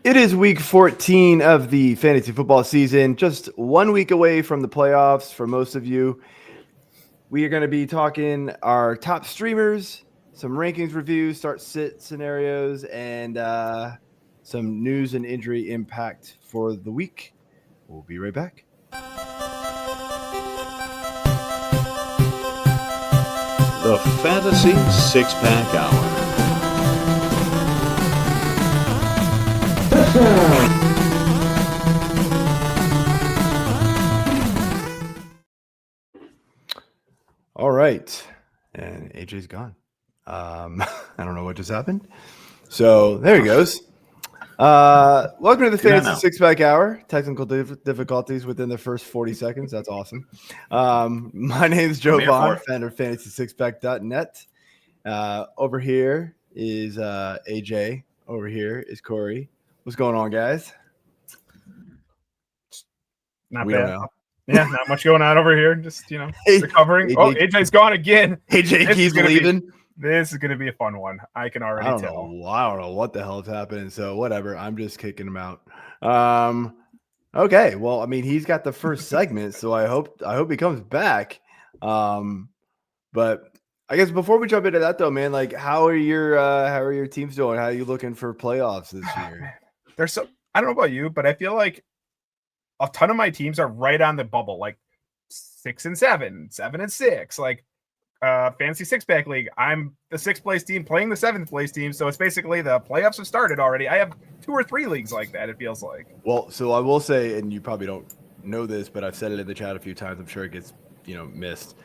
It is week 14 of the fantasy football season, just 1 week away from the playoffs for most of you. We are going to be talking our top streamers, some rankings reviews, start sit scenarios, and some news and injury impact for the week. We'll be right back. The Fantasy Six-Pack Hour. All right, and AJ's gone. I don't know what just happened. So there he goes. Welcome to the Fantasy Six-Pack Hour. Technical difficulties within the first 40 seconds. That's awesome. My name is Joe Vaughn, founder of FantasySixPack.net. Over here is AJ. Over here is Corey. What's going on, guys? Not bad. Yeah, not much going on over here. Just, recovering. AJ's gone again. AJ keeps leaving. This is going to be a fun one. I can already tell. I don't know what the hell is happening. So whatever. I'm just kicking him out. Okay. Well, I mean, he's got the first segment, so I hope he comes back. But I guess before we jump into that, though, man, like how are your teams doing? How are you looking for playoffs this year? I don't know about you, but I feel like a ton of my teams are right on the bubble, like 6-7, 7-6, like Fantasy Six-Pack League. I'm the 6th place team playing the 7th place team, so it's basically the playoffs have started already. I have 2 or 3 leagues like that, it feels like. Well, so I will say, and you probably don't know this, but I've said it in the chat a few times. I'm sure it gets missed.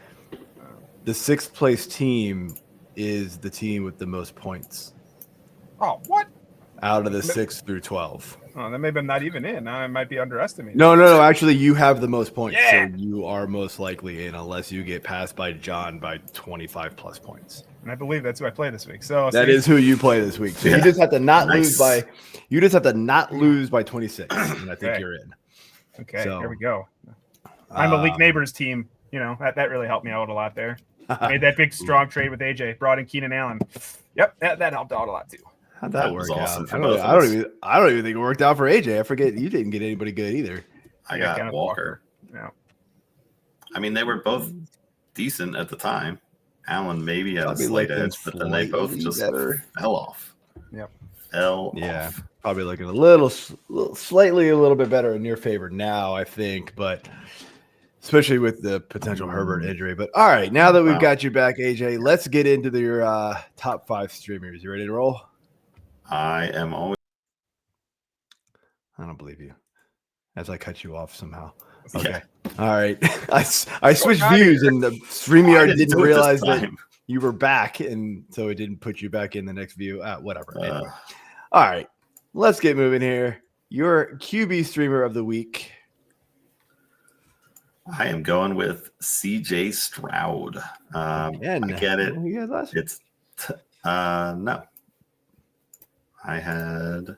The 6th place team is the team with the most points. Oh, what? Out of the 6 through 12. Oh, then maybe I'm not even in. I might be underestimating. No. Actually, you have the most points. Yeah. So you are most likely in unless you get passed by John by 25 plus points. And I believe that's who I play this week. So that is who you play this week. So you just have to not lose by 26, and I think you're in. Okay, so, here we go. I'm a League Neighbors team. That really helped me out a lot there. Made that big strong trade with AJ. Brought in Keenan Allen. Yep, that helped out a lot too. How'd that work awesome out? I don't even think it worked out for AJ. I forget you didn't get anybody good either. I got Walker. Yeah. I mean, they were both decent at the time. Allen maybe had a slight edge, but then they both just fell off. Yep. Fell off. Probably looking a little bit better in your favor now, I think, but especially with the potential Herbert injury. But all right, now that we've got you back, AJ, let's get into your top 5 streamers. You ready to roll? I am always. I don't believe you. As I cut you off somehow. Okay. Yeah. All right. I switched views and the StreamYard didn't realize that you were back, and so it didn't put you back in the next view. Whatever. Anyway. All right. Let's get moving here. Your QB streamer of the week. I am going with CJ Stroud. I get it. It's no. I had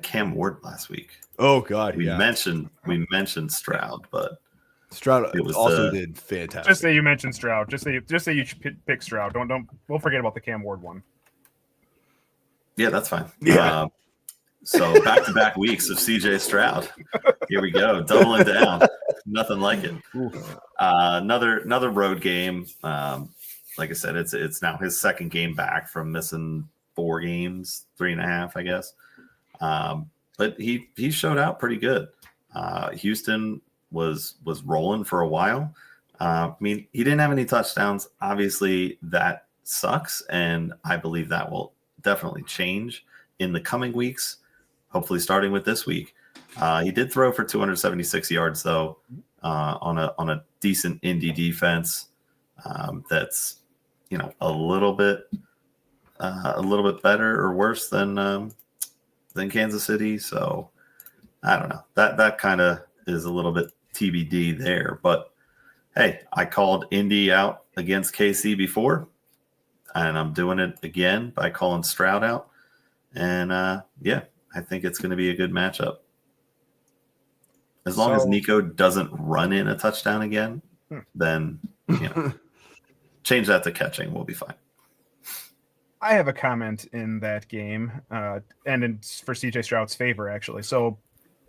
Cam Ward last week. Oh God, we mentioned Stroud, but Stroud also did fantastic. Just say you mentioned Stroud. Just say you pick Stroud. Don't we'll forget about the Cam Ward one. Yeah, that's fine. Yeah. So back-to-back weeks of CJ Stroud. Here we go, doubling down. Nothing like it. Another road game. Like I said, it's now his second game back from missing 4 games, 3.5, I guess. But he showed out pretty good. Houston was rolling for a while. I mean, he didn't have any touchdowns. Obviously, that sucks, and I believe that will definitely change in the coming weeks. Hopefully, starting with this week. He did throw for 276 yards, though, on a decent Indy defense. That's a little bit better or worse than Kansas City. So I don't know. That kind of is a little bit TBD there. But hey, I called Indy out against KC before, and I'm doing it again by calling Stroud out. And I think it's going to be a good matchup. As long as Nico doesn't run in a touchdown again, then change that to catching. We'll be fine. I have a comment in that game, and it's for CJ Stroud's favor, actually. So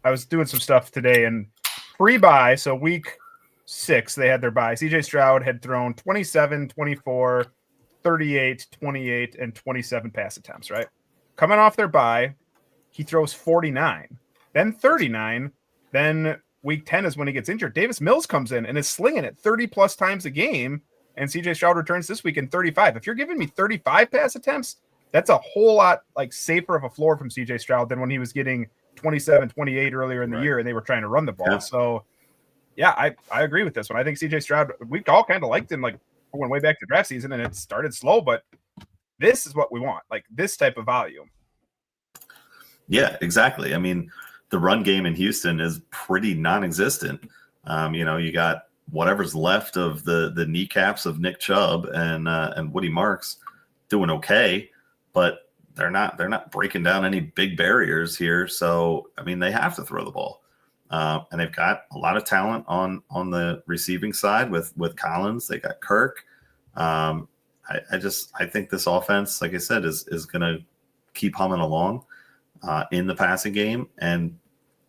I was doing some stuff today, and pre-bye, so week 6, they had their bye. CJ Stroud had thrown 27, 24, 38, 28, and 27 pass attempts, right? Coming off their bye, he throws 49, then 39, then week 10 is when he gets injured. Davis Mills comes in and is slinging it 30-plus times a game, and CJ Stroud returns this week in 35. If you're giving me 35 pass attempts, that's a whole lot safer of a floor from CJ Stroud than when he was getting 27, 28 earlier in the year and they were trying to run the ball. Yeah. So, yeah, I agree with this one. I think CJ Stroud, we all kind of liked him going way back to draft season, and it started slow, but this is what we want, this type of volume. Yeah, exactly. I mean, the run game in Houston is pretty non-existent. You got whatever's left of the kneecaps of Nick Chubb and Woody Marks doing okay, but they're not breaking down any big barriers here. So, I mean, they have to throw the ball. And they've got a lot of talent on the receiving side with Collins. They got Kirk. I think this offense, like I said, is going to keep humming along in the passing game. And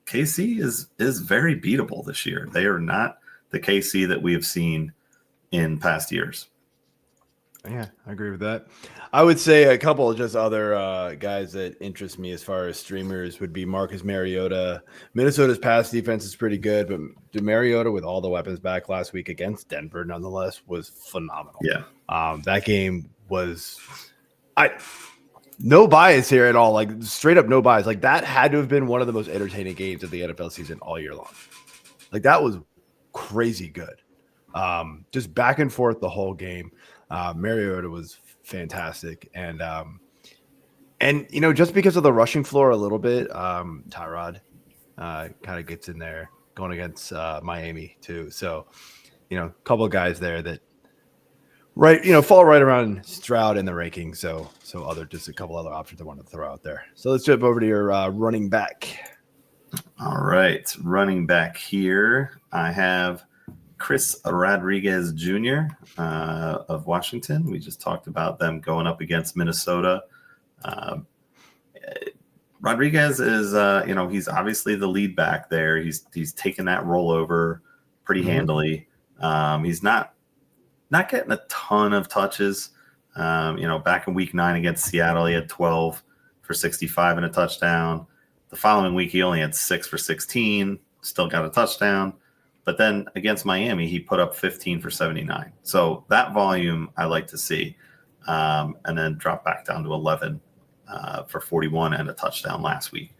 KC is very beatable this year. They are not the KC that we have seen in past years. Yeah, I agree with that. I would say a couple of just other guys that interest me as far as streamers would be Marcus Mariota. Minnesota's pass defense is pretty good, but Mariota, with all the weapons back last week against Denver, nonetheless, was phenomenal. Yeah. That game was no bias here at all. Straight up no bias. That had to have been one of the most entertaining games of the NFL season all year long. That was crazy good. Just back and forth the whole game. Mariota was fantastic. And just because of the rushing floor a little bit, Tyrod kind of gets in there going against Miami too. So, a couple of guys there that fall right around Stroud in the rankings. So just a couple other options I wanted to throw out there. So let's jump over to your running back. All right. Running back here, I have Chris Rodriguez Jr. Of Washington. We just talked about them going up against Minnesota. Rodriguez is, he's obviously the lead back there. He's taken that rollover pretty handily. He's not getting a ton of touches. Back in week 9 against Seattle, he had 12 for 65 and a touchdown. The following week, he only had 6 for 16, still got a touchdown. But then against Miami, he put up 15 for 79. So that volume I like to see. And then drop back down to 11 for 41 and a touchdown last week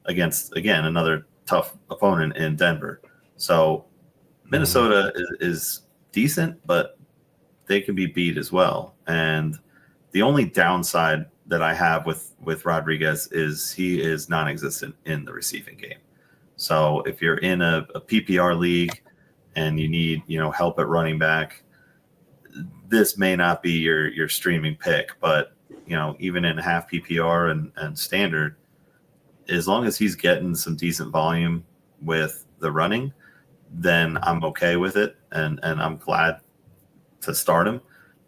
against, again, another tough opponent in Denver. So Minnesota is decent, but they can be beat as well. And the only downside that I have with Rodriguez is he is non-existent in the receiving game. So if you're in a PPR league and you need, help at running back, this may not be your streaming pick, but even in half PPR and standard, as long as he's getting some decent volume with the running, then I'm okay with it. And I'm glad to start him.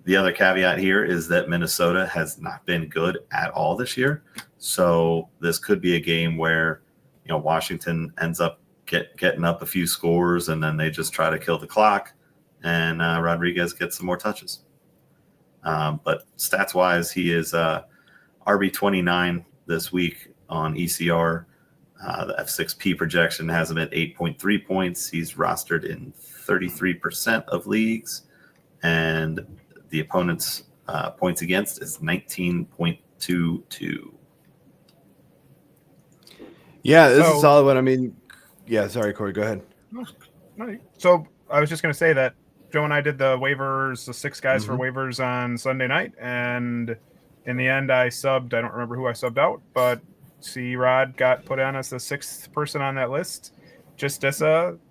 The other caveat here is that Minnesota has not been good at all this year. So this could be a game where, Washington ends up getting up a few scores and then they just try to kill the clock and Rodriguez gets some more touches. But stats wise, he is RB29 this week on ECR. The F6P projection has him at 8.3 points. He's rostered in 33% of leagues, and the opponent's points against is 19.22. Yeah, this is a solid one. I mean, yeah, sorry, Corey, go ahead. So I was just going to say that Joe and I did the waivers, the 6 guys for waivers on Sunday night. And in the end, I don't remember who I subbed out, but C-Rod got put on as the 6th person on that list. Just as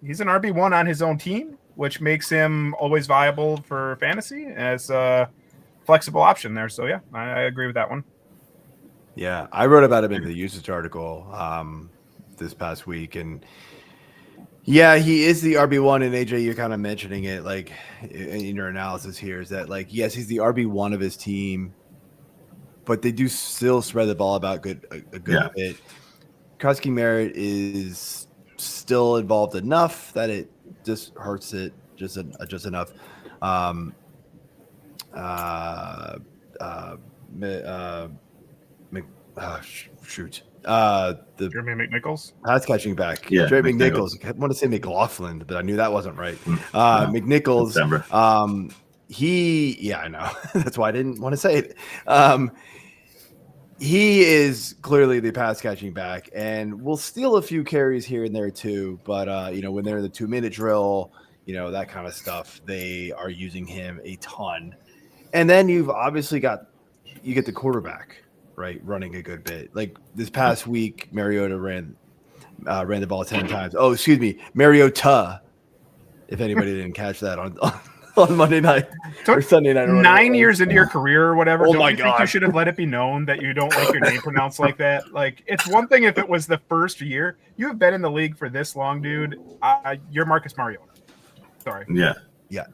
he's an RB1 on his own team, which makes him always viable for fantasy as a flexible option there. So, yeah, I agree with that one. Yeah, I wrote about him in the usage article this past week, and yeah, he is the RB1. And AJ, you're kind of mentioning it, in your analysis here, is that yes, he's the RB1 of his team, but they do still spread the ball about a good bit. Krusky Merritt is still involved enough that it just hurts it just enough. Shoot. The Jeremy McNichols. pass catching back. Yeah, Jeremy McNichols. I want to say McLaughlin, but I knew that wasn't right. McNichols. I know. That's why I didn't want to say it. He is clearly the pass catching back and will steal a few carries here and there too. But when they're in the 2-minute drill, that kind of stuff, they are using him a ton. And then you get the quarterback, right, running a good bit. Like this past week, Mariota ran the ball 10 times. Oh, excuse me, Mariota. If anybody didn't catch that on Monday night or Sunday night. 9 years into your career or whatever, Oh don't my you think you should have let it be known that you don't like your name pronounced like that? Like, it's one thing if it was the first year. You have been in the league for this long, dude. You're Marcus Mariota. Sorry. Yeah.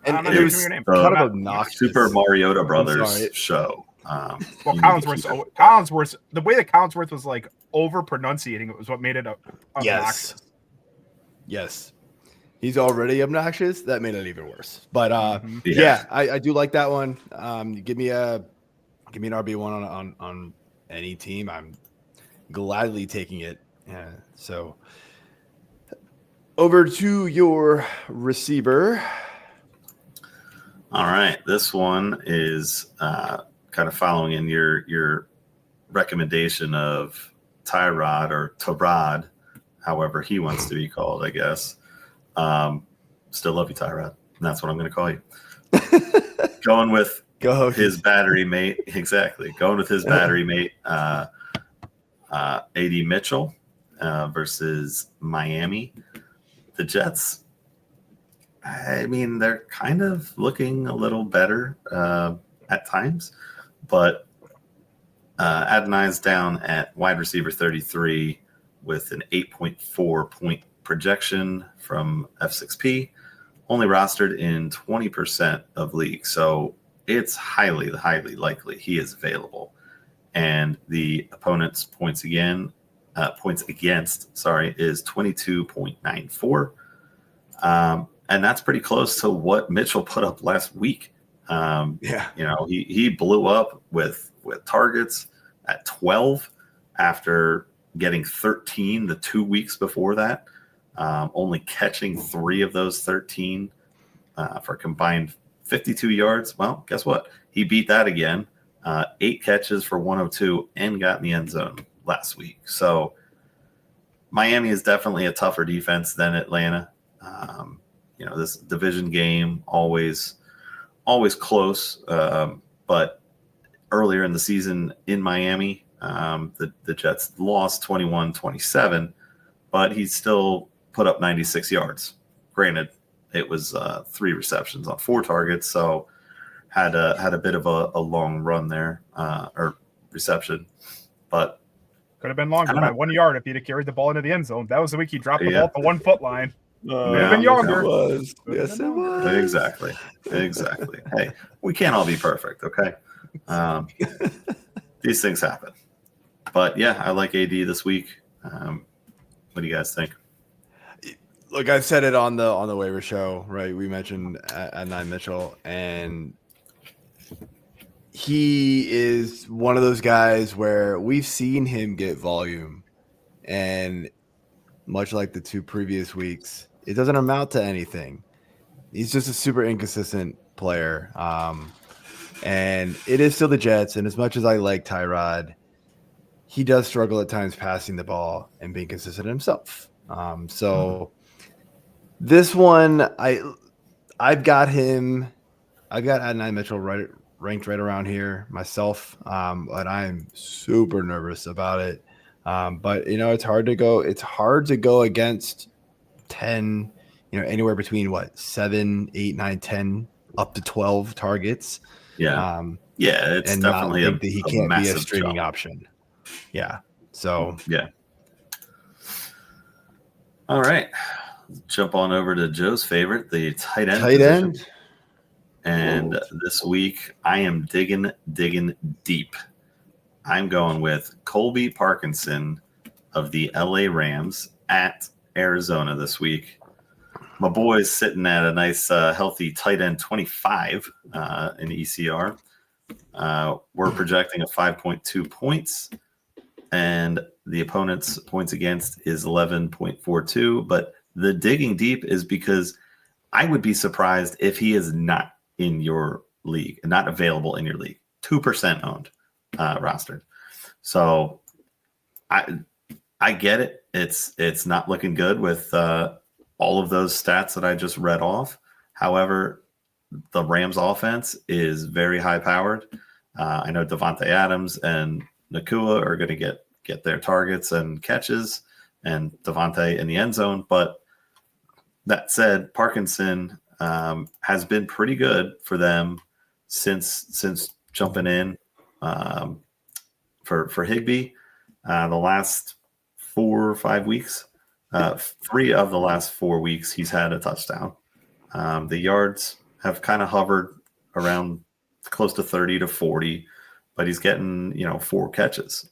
And it was your name. kind of obnoxious. Super Mariota Brothers show. Well, Collinsworth, the way that Collinsworth was like over pronunciating it was what made it obnoxious. Yes. He's already obnoxious. That made it even worse. But I do like that one. Give me an RB1 on any team. I'm gladly taking it. Yeah. So over to your receiver. All right. This one is kind of following in your recommendation of Tyrod or Tyrod, however he wants to be called, I guess. Still love you, Tyrod. And that's what I'm going to call you. Going with his battery mate. Exactly. Going with his battery mate, A.D. Mitchell versus Miami. The Jets, I mean, they're kind of looking a little better at times, but Adonai's down at wide receiver 33 with an 8.4 point projection from F6P, only rostered in 20% of leagues. So it's highly likely he is available. And the opponent's points against is 22.94. And that's pretty close to what Mitchell put up last week. He blew up with targets at 12 after getting 13 the 2 weeks before that. Only catching 3 of those 13 for a combined 52 yards. Well, guess what? He beat that again. 8 catches for 102 and got in the end zone last week. So Miami is definitely a tougher defense than Atlanta. This division game always close. But earlier in the season in Miami, the Jets lost 21-27, but he still put up 96 yards. Granted, it was 3 receptions on 4 targets, so had a bit of a long run there or reception, but could have been longer by 1 yard if he'd have carried the ball into the end zone. That was the week he dropped the ball at the 1 foot line. Could have been younger. It was. Yes, it was. Exactly. Hey, we can't all be perfect, okay? These things happen. But yeah, I like AD this week. What do you guys think? Look, I've said it on the waiver show, right? We mentioned Adonai Mitchell, and he is one of those guys where we've seen him get volume, and much like the 2 previous weeks, it doesn't amount to anything. He's just a super inconsistent player, and it is still the Jets. And as much as I like Tyrod, he does struggle at times passing the ball and being consistent himself. This one, I've got Adonai Mitchell ranked right around here myself, but I'm super nervous about it. But it's hard to go. It's hard to go against 10. Anywhere between 7, 8, 9, 10, up to 12 targets. Yeah, it's and definitely not think that he can't be a streaming jump. option. Yeah. So yeah. All right. Jump on over to Joe's favorite, the tight end. Position. And this week I am digging deep I'm going with Colby Parkinson of the LA Rams at Arizona this week. My boy's sitting at a nice, healthy tight end 25 in ECR. We're projecting a 5.2 points, and the opponent's points against is 11.42. But the digging deep is because I would be surprised if he is not in your league, not available in your league. 2% owned, rostered. So I get it. It's not looking good with all of those stats that I just read off. However, the Rams offense is very high powered. I know Devontae Adams and Nakua are going to get their targets and catches, and Devontae in the end zone. But that said, Parkinson has been pretty good for them since jumping in for Higbee. The last 4 or 5 weeks, 3 of the last 4 weeks, he's had a touchdown. The yards have kind of hovered around close to 30 to 40, but he's getting 4 catches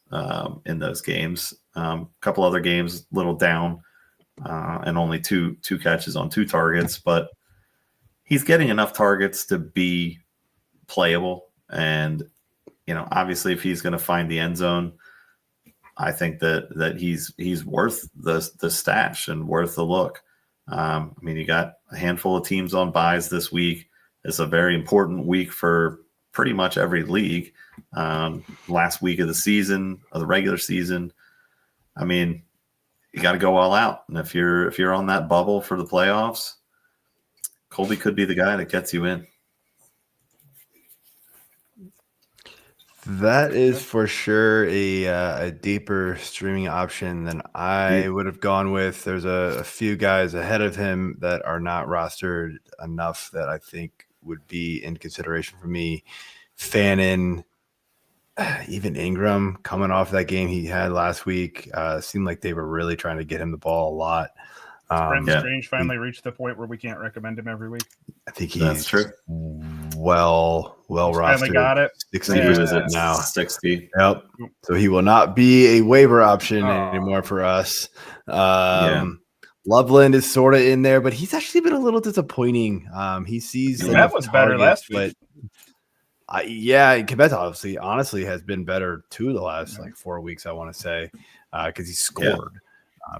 in those games. A couple other games, a little down, and only two catches on 2 targets, but he's getting enough targets to be playable. And obviously, if he's going to find the end zone, I think that he's worth the stash and worth the look. I mean, you got a handful of teams on buys this week. It's a very important week for pretty much every league. Last week of the season, of the regular season. I mean, you got to go all out. And if you're on that bubble for the playoffs, Colby could be the guy that gets you in. That is for sure a deeper streaming option than I would have gone with. There's a few guys ahead of him that are not rostered enough that I think would be in consideration for me. Fannin, even Ingram coming off that game he had last week, seemed like they were really trying to get him the ball a lot. Brent Strange finally reached the point where we can't recommend him every week. I think That's true. well rostered. Finally got it. 60 is it now. 60. Yep. So he will not be a waiver option anymore for us. Loveland is sort of in there, but he's actually been a little disappointing. He sees that was better last week. Kibet honestly has been better too the last 4 weeks, I want to say, because he scored.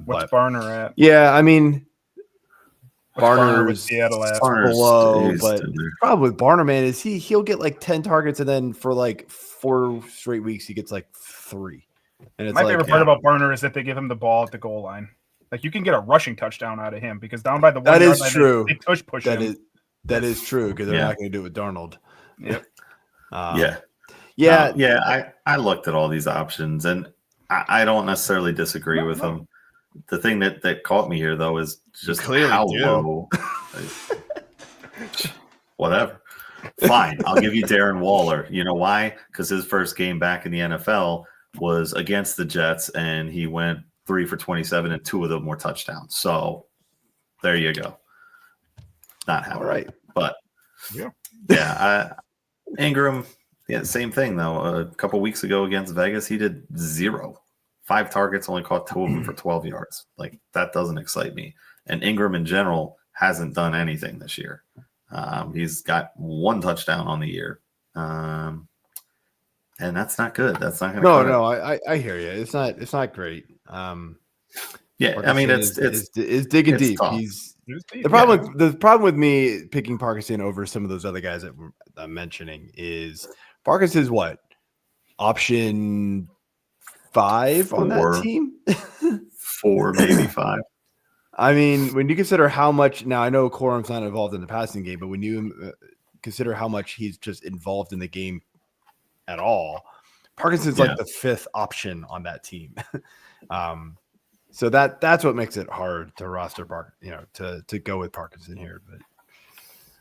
What's Barner at? Yeah, I mean, Barner's below, but probably Barner, man, is he'll get 10 targets and then for 4 straight weeks he gets 3. And it's my favorite part about Barner is that they give him the ball at the goal line. You can get a rushing touchdown out of him because down by the 1 yard line, true. They push him. That is true because they're not going to do it with Darnold. Yep. I looked at all these options and I don't necessarily disagree with them. The thing that caught me here, though, is just how low. Whatever. Fine. I'll give you Darren Waller. You know why? Because his first game back in the NFL was against the Jets, and he went 3 for 27, and 2 of them were touchdowns. So there you go. Not happening. All right. But, Ingram, same thing, though. A couple weeks ago against Vegas, he did 0. 5 targets, only caught 2 of them for 12 yards. That doesn't excite me. And Ingram in general hasn't done anything this year. He's got 1 touchdown on the year. And that's not good. That's not going to No, I hear you. It's not great. I mean, it's digging deep. The problem with me picking Parkinson over some of those other guys that I'm mentioning is Parkinson's what? Option 5 on that team? 4, maybe 5. I mean, when you consider how much, now I know Corum's not involved in the passing game, but when you consider how much he's just involved in the game at all, Parkinson's the 5th option on that team. So that's what makes it hard to roster to go with Parkinson here. But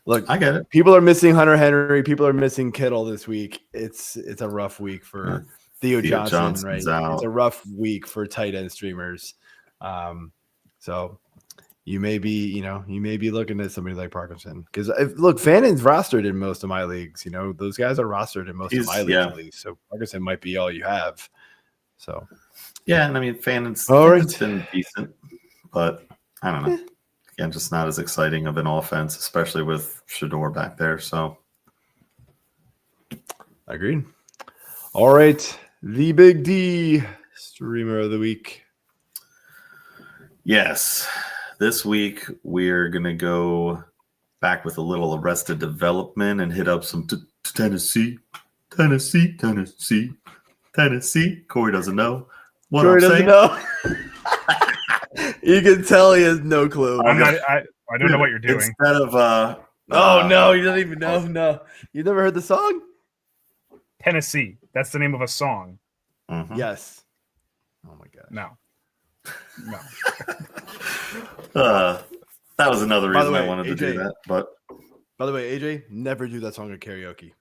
look, I get it. People are missing Hunter Henry. People are missing Kittle this week. It's a rough week for Theo Johnson, right? Out. It's a rough week for tight end streamers. So you may be looking at somebody like Parkinson. Because look, Fannon's rostered in most of my leagues. Those guys are rostered in most of my leagues at least. So Parkinson might be all you have. So yeah, and I mean Fannon's been decent, but I don't know. Again, just not as exciting of an offense, especially with Shador back there. So agreed. All right, the Big D streamer of the week. Yes, this week we're gonna go back with a little Arrested Development and hit up some Tennessee. Corey doesn't know what I'm saying. Know. You can tell he has no clue. I don't know what you're doing. Instead of oh no, you don't even know. No, you never heard the song? Tennessee. That's the name of a song. Mm-hmm. Yes. Oh my god. No. That was another reason I wanted AJ, to do that. But by the way, AJ, never do that song at karaoke.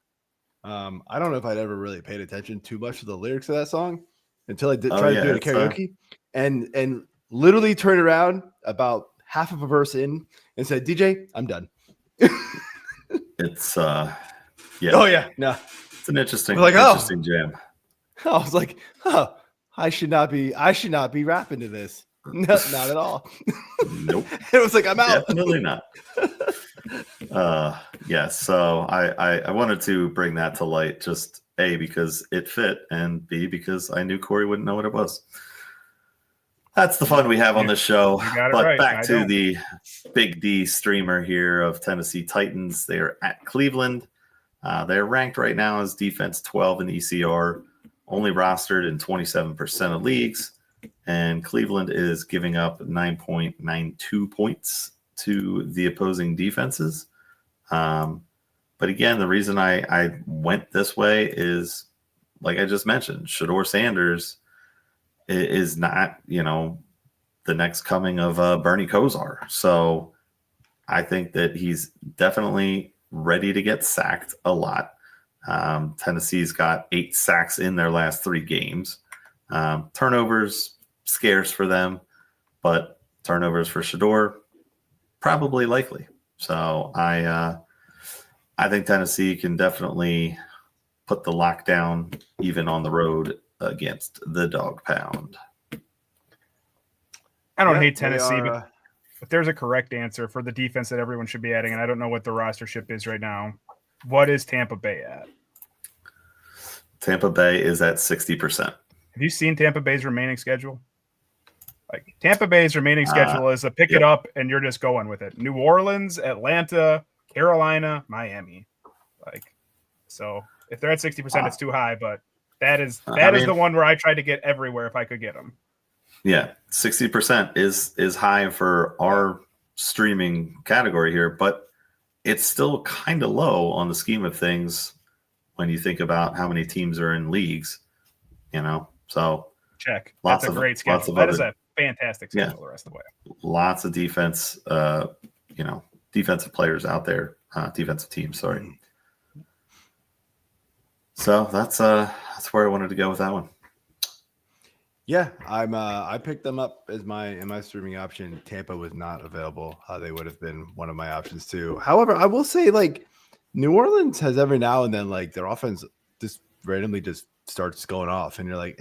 I don't know if I'd ever really paid attention too much to the lyrics of that song until I tried to do it at karaoke, and literally turned around about half of a verse in and said, "DJ, I'm done." It's yeah. Oh yeah, no. It's an interesting jam. I was like, "Oh, I should not be rapping to this." No, not at all. Nope. It was like, I'm out. Definitely not. Yeah. So I wanted to bring that to light, just A, because it fit, and B, because I knew Corey wouldn't know what it was. That's the fun we have on this show. But right. Back to the Big D streamer here of Tennessee Titans. They are at Cleveland. They're ranked right now as defense 12 in ECR, only rostered in 27% of leagues. And Cleveland is giving up 9.92 points to the opposing defenses. But again, the reason I went this way is, like I just mentioned, Shador Sanders is not, the next coming of Bernie Kosar. So I think that he's definitely ready to get sacked a lot. Tennessee's got 8 sacks in their last 3 games. Turnovers scarce for them, but turnovers for Shador probably likely. So I think Tennessee can definitely put the lockdown even on the road against the Dog Pound. I don't hate Tennessee, but there's a correct answer for the defense that everyone should be adding, and I don't know what the rostership is right now. What is Tampa Bay at? Tampa Bay is at 60%. Have you seen Tampa Bay's remaining schedule? Like, Tampa Bay's remaining schedule is a pick it up and you're just going with it. New Orleans, Atlanta, Carolina, Miami. So if they're at 60%, it's too high, but that is the one where I tried to get everywhere if I could get them. Yeah, 60% is high for our streaming category here, but it's still kind of low on the scheme of things when you think about how many teams are in leagues, So check. That's a great schedule. That is a fantastic schedule the rest of the way. Lots of defense, defensive players out there, defensive teams, sorry. So that's where I wanted to go with that one. Yeah, I picked them up as my streaming option. Tampa was not available. They would have been one of my options too. However, I will say, New Orleans has every now and then, their offense just randomly just starts going off, and you're like,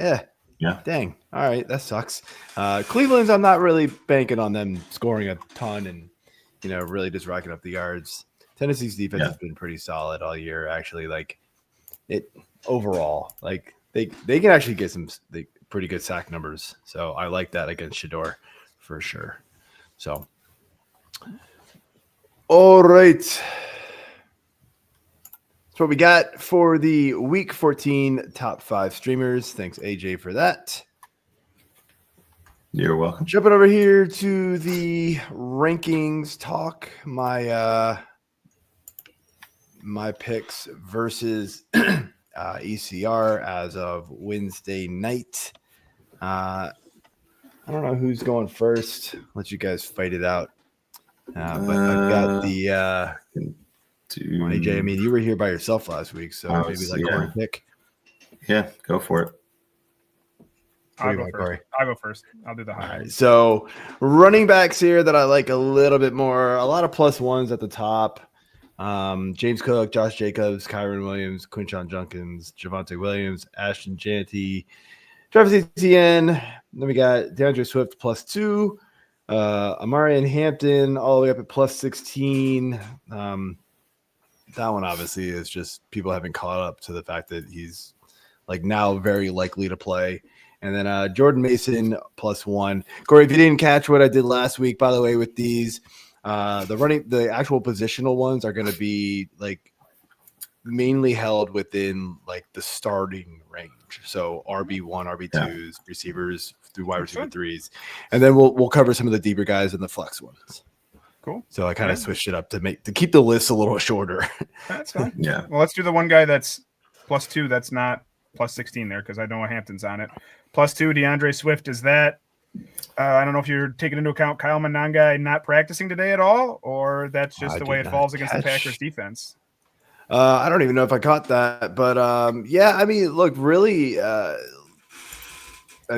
dang, all right, that sucks. Cleveland's, I'm not really banking on them scoring a ton and really just racking up the yards. Tennessee's defense has been pretty solid all year, actually. Overall, they can actually get some pretty good sack numbers. So I like that against Shador for sure. So, all right. That's what we got for the week 14 top 5 streamers. Thanks, AJ, for that. You're welcome. Jumping over here to the rankings talk. My picks versus ECR as of Wednesday night. I don't know who's going first. Let you guys fight it out. But I've got the AJ. I mean, you were here by yourself last week, so maybe Corey pick. Yeah, go for it. I'll go first. I'll do the high. All right. So running backs here that I like a little bit more, a lot of +1s at the top. James Cook, Josh Jacobs, Kyron Williams, Quinshon Junkins, Javonte Williams, Ashton Janty, Travis Etienne. Then we got DeAndre Swift +2. Omarion Hampton all the way up at +16. That one obviously is just people haven't caught up to the fact that he's like now very likely to play. And then Jordan Mason +1. Corey, if you didn't catch what I did last week, by the way, with these, the actual positional ones are going to be like mainly held within like the starting range. So RB1, RB2s, receivers through wide receiver 3s, and then we'll cover some of the deeper guys in the flex ones. Cool. So I kind of switched it up to keep the list a little shorter. That's fine. Yeah. Well, let's do the one guy that's +2. That's not +16 there because I know Hampton's on it. +2, DeAndre Swift. Is that? I don't know if you're taking into account Kyle Monangai not practicing today at all, or that's just the way it falls against the Packers defense. I don't even know if I caught that, but yeah. I mean, look, really. I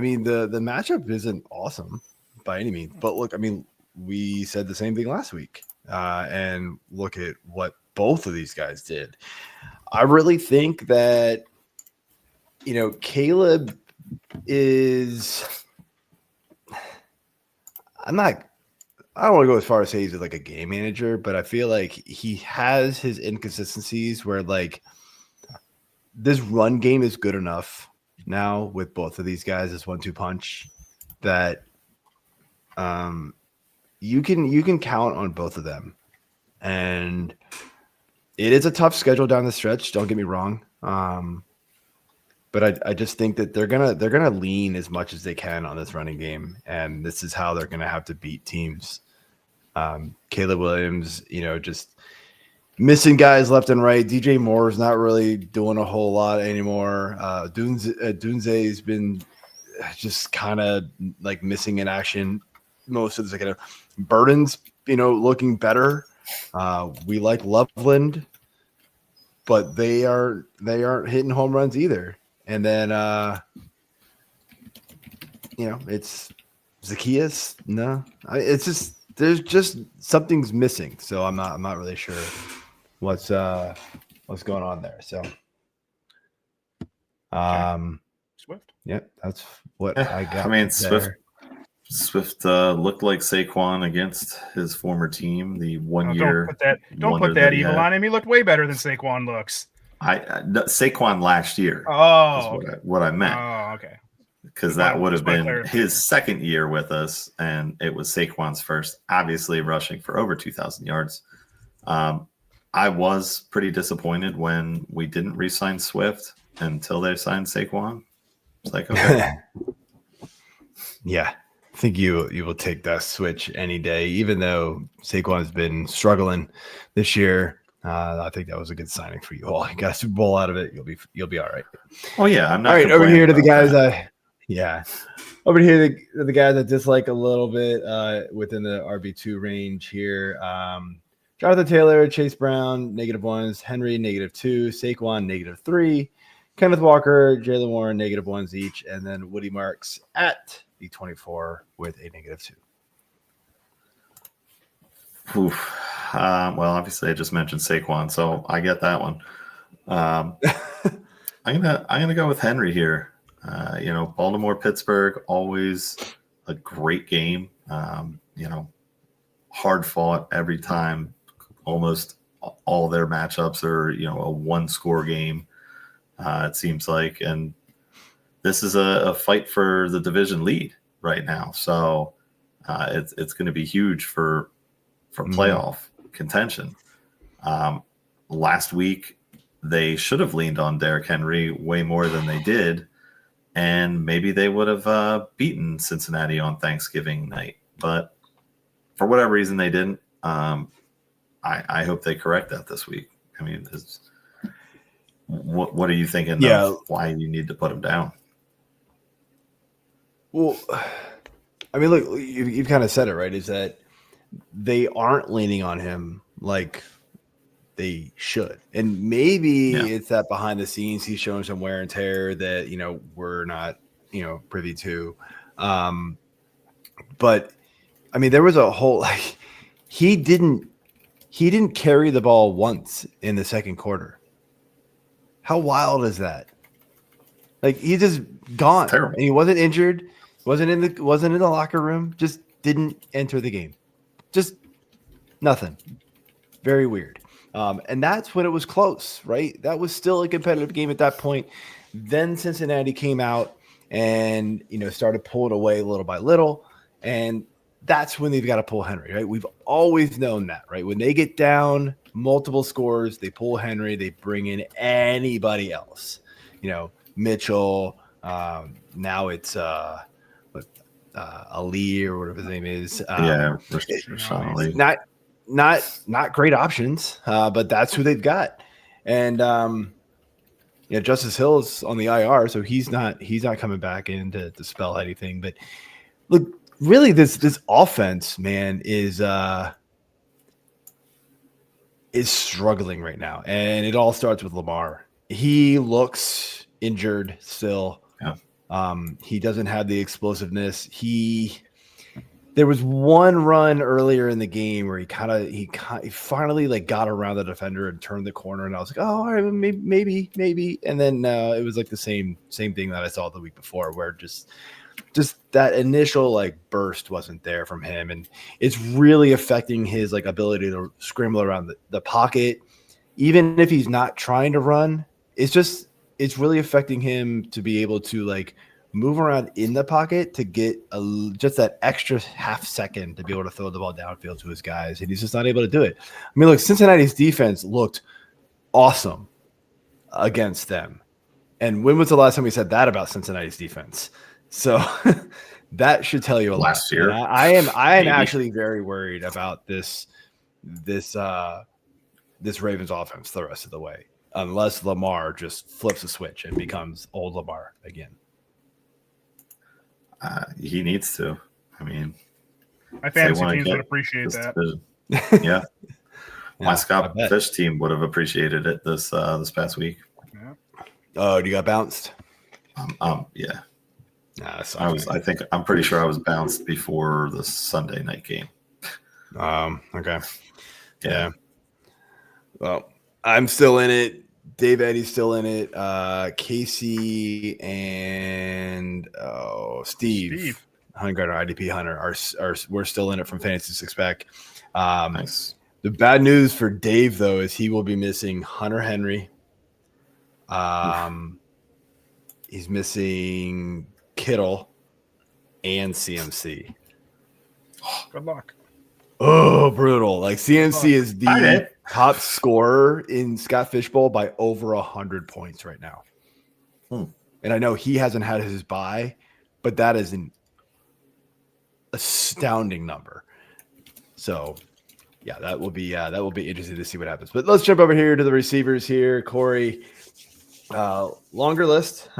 mean, the matchup isn't awesome by any means, but look, I mean, we said the same thing last week, and look at what both of these guys did. I really think that, Caleb is – I don't want to go as far as say he's like a game manager, but I feel like he has his inconsistencies where like this run game is good enough now with both of these guys as 1-2 punch that you can count on both of them. And it is a tough schedule down the stretch, don't get me wrong. But I just think that they're gonna lean as much as they can on this running game, and this is how they're gonna have to beat teams. Caleb Williams, just missing guys left and right. DJ Moore is not really doing a whole lot anymore. Dunze's been just kind of like missing in action most of the second. Burden's looking better. We like Loveland, but they aren't hitting home runs either. And then, it's Zacchaeus. No, it's just there's just something's missing. So I'm not really sure what's going on there. So, Swift. Yep, that's what I got. I mean, there. Swift looked like Saquon against his former team. The 1 year. Don't put that evil on him. He looked way better than Saquon looks. Saquon last year. Oh, what I meant. Oh, okay. Because that would have been his second year with us, and it was Saquon's first, obviously rushing for over 2,000 yards. I was pretty disappointed when we didn't re-sign Swift until they signed Saquon. It's like, okay. Yeah. I think you will take that switch any day, even though Saquon's been struggling this year. I think that was a good signing for you all. You got a Super Bowl out of it. You'll be all right. Oh yeah, I'm not. All right, over here to the guys over here to the guys I dislike a little bit within the RB2 range here. Jonathan Taylor, Chase Brown, -1s, Henry -2, Saquon -3, Kenneth Walker, Jaylen Warren -1s each, and then Woody Marks at the 24 with a -2. Oof. Well, obviously, I just mentioned Saquon, so I get that one. I'm gonna go with Henry here. Baltimore, Pittsburgh, always a great game. Hard fought every time. Almost all their matchups are a one-score game. It seems like, and this is a fight for the division lead right now. So it's going to be huge for playoff contention. Last week, they should have leaned on Derrick Henry way more than they did, and maybe they would have beaten Cincinnati on Thanksgiving night. But for whatever reason, they didn't. I hope they correct that this week. I mean, what are you thinking of why you need to put him down? Well, I mean, look, you've kind of said it, right? Is that they aren't leaning on him like they should. And maybe it's that behind the scenes he's showing some wear and tear that, we're not privy to. But I mean, there was a whole he didn't carry the ball once in the second quarter. How wild is that? Like, he's just gone. Terrible. And he wasn't injured, wasn't in the locker room, just didn't enter the game. Just nothing. Very weird. And that's when it was close, right? That was still a competitive game at that point. Then Cincinnati came out and, started pulling away little by little. And that's when they've got to pull Henry, right? We've always known that, right? When they get down multiple scores, they pull Henry, they bring in anybody else. Mitchell, now it's Ali or whatever his name is. Rashawn Ali. Not great options, but that's who they've got. And Justice Hill's on the IR, so he's not coming back in to spell anything. But look, really, this offense, man, is struggling right now, and it all starts with Lamar. He looks injured still. Yeah. He doesn't have the explosiveness. There was one run earlier in the game where he finally got around the defender and turned the corner, and I was like, oh, all right, maybe. And then it was like the same thing that I saw the week before, where just that initial burst wasn't there from him, and it's really affecting his ability to scramble around the pocket. Even if he's not trying to run, it's really affecting him to be able to move around in the pocket to get just that extra half second to be able to throw the ball downfield to his guys, and he's just not able to do it. I mean, look, Cincinnati's defense looked awesome against them, and when was the last time we said that about Cincinnati's defense? So that should tell you a lot. Last year, I am actually very worried about this Ravens offense the rest of the way, unless Lamar just flips a switch and becomes old Lamar again. He needs to. I mean, my fantasy teams would appreciate that. Yeah. My Scott Fish team would have appreciated it this past week. Yeah. Oh, you got bounced? Yeah. Nah, I'm pretty sure I was bounced before the Sunday night game. Okay. Yeah. Well, I'm still in it. Dave Eddy's still in it. Casey and Steve Hunter, IDP Hunter are we're still in it from Fantasy Six Pack. Nice. The bad news for Dave though is he will be missing Hunter Henry. He's missing Kittle and CMC. Good luck. Oh, brutal. CMC is the top scorer in Scott Fishbowl by over 100 points right now. And I know he hasn't had his bye, but that is an astounding number. So, yeah, that will be interesting to see what happens. But let's jump over here to the receivers here. Corey, longer list.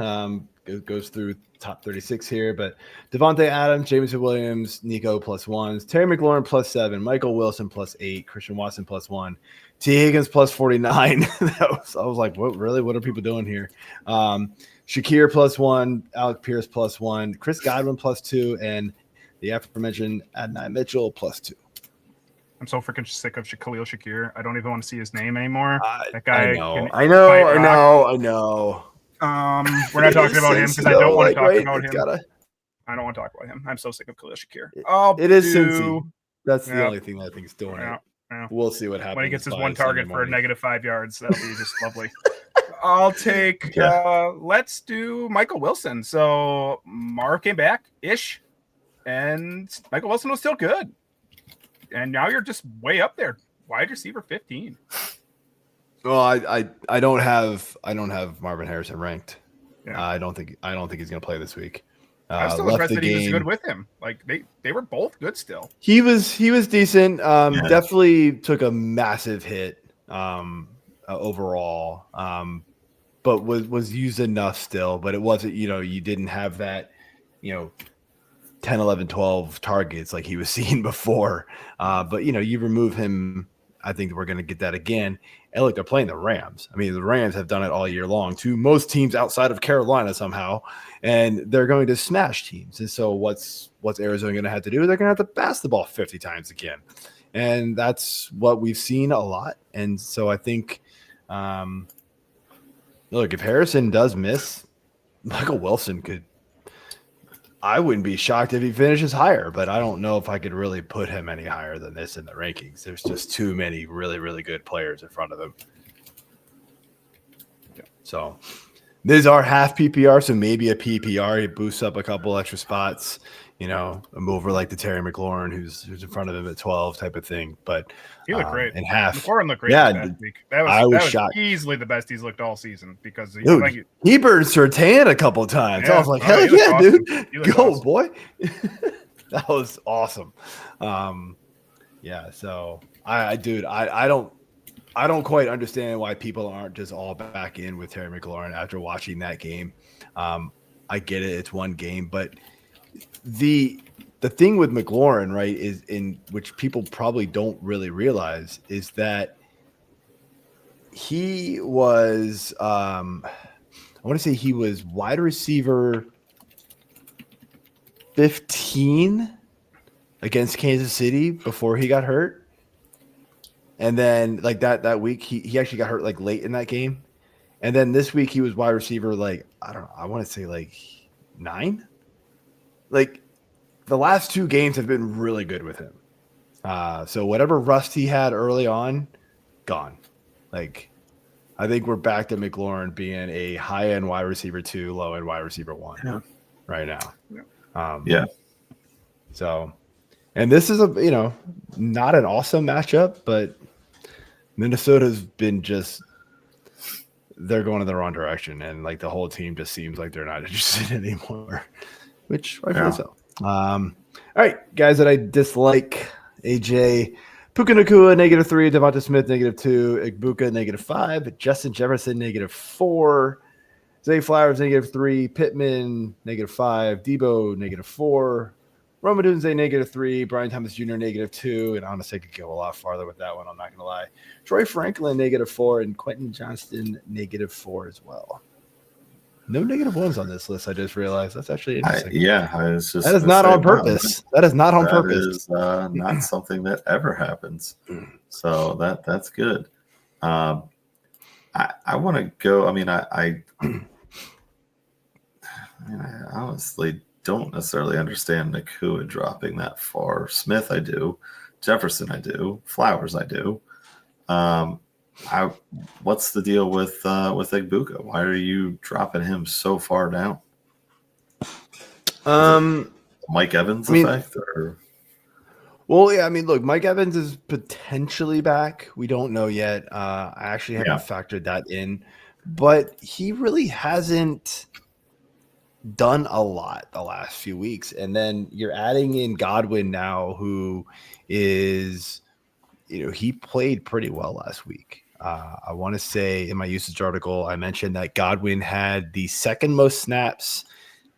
Goes through top 36 here, but Devontae Adams, Jameson Williams, Nico +1s, Terry McLaurin +7, Michael Wilson +8, Christian Watson +1, T. Higgins +49. I was like, what are people doing here? Shakir +1, Alec Pierce +1, Chris Godwin +2, and the aforementioned Adonai Mitchell +2. I'm so freaking sick of Khalil Shakir. I don't even want to see his name anymore. That guy. I know. We're not talking about him because I don't want to talk about him. I don't want to talk about him. I'm so sick of Khalil Shakir. It is Cincy. That's the only thing I think is doing it. Yeah. We'll see what happens. When he gets his one target for a -5 yards, that'll be just lovely. I'll take. Let's do Michael Wilson. So Mark came back ish, and Michael Wilson was still good. And now you're just way up there, wide receiver 15. Well, I don't have Marvin Harrison ranked. Yeah. I don't think he's going to play this week. I'm still impressed that he was good with him. They were both good still. He was decent. Definitely took a massive hit overall. But was used enough still. But it wasn't. You didn't have that. 10, 11, 12 targets like he was seeing before. But you remove him. I think we're going to get that again. And look, they're playing the Rams. I mean, the Rams have done it all year long to most teams outside of Carolina somehow, and they're going to smash teams. And so what's Arizona going to have to do? They're going to have to pass the ball 50 times again. And that's what we've seen a lot. And so I think, look, if Harrison does miss, Michael Wilson could – I wouldn't be shocked if he finishes higher, but I don't know if I could really put him any higher than this in the rankings. There's just too many really, really good players in front of him. So these are half PPR, so maybe a PPR. He boosts up a couple extra spots, a mover like the Terry McLaurin, who's in front of him at 12 type of thing. But he looked great. And half. McLaurin looked great that week. That was shocked. Easily the best he's looked all season because he burned Surtain a couple times. I was like, hell yeah, awesome. Dude. Go, awesome. Boy. That was awesome. So I don't quite understand why people aren't just all back in with Terry McLaurin after watching that game. I get it. It's one game, but the thing with McLaurin, right, is in which people probably don't really realize is that he was, I want to say he was wide receiver 15 against Kansas City before he got hurt. And then like that week, he actually got hurt like late in that game. And then this week he was wide receiver, like, I want to say like 9. Like the last 2 games have been really good with him. So whatever rust he had early on, gone. Like I think we're back to McLaurin being a high-end wide receiver 2, low-end wide receiver 1 right now. So, and this is not an awesome matchup, but Minnesota's been they're going in the wrong direction, and like the whole team just seems like they're not interested anymore, which rightfully so. All right, guys that I dislike: AJ Puka Nacua, -3, Devonta Smith, -2, Igbuka, -5, Justin Jefferson, -4, Zay Flowers, -3, Pittman, -5, Debo, -4, Rome Odunze, -3, Brian Thomas Jr., -2, and honestly, I could go a lot farther with that one, I'm not going to lie. Troy Franklin, -4, and Quentin Johnston, -4 as well. No -1s on this list, I just realized. That's actually interesting. That is not on purpose. That is not on purpose. That is not something that ever happens. So that's good. I want to go. I honestly don't necessarily understand Nacua dropping that far. Smith, I do. Jefferson, I do. Flowers, I do. What's the deal with Igbuka? Why are you dropping him so far down? Mike Evans effect, or? Well, yeah. Look, Mike Evans is potentially back. We don't know yet. I actually haven't factored that in, but he really hasn't done a lot the last few weeks. And then you're adding in Godwin now, who is, he played pretty well last week. I want to say in my usage article, I mentioned that Godwin had the second most snaps,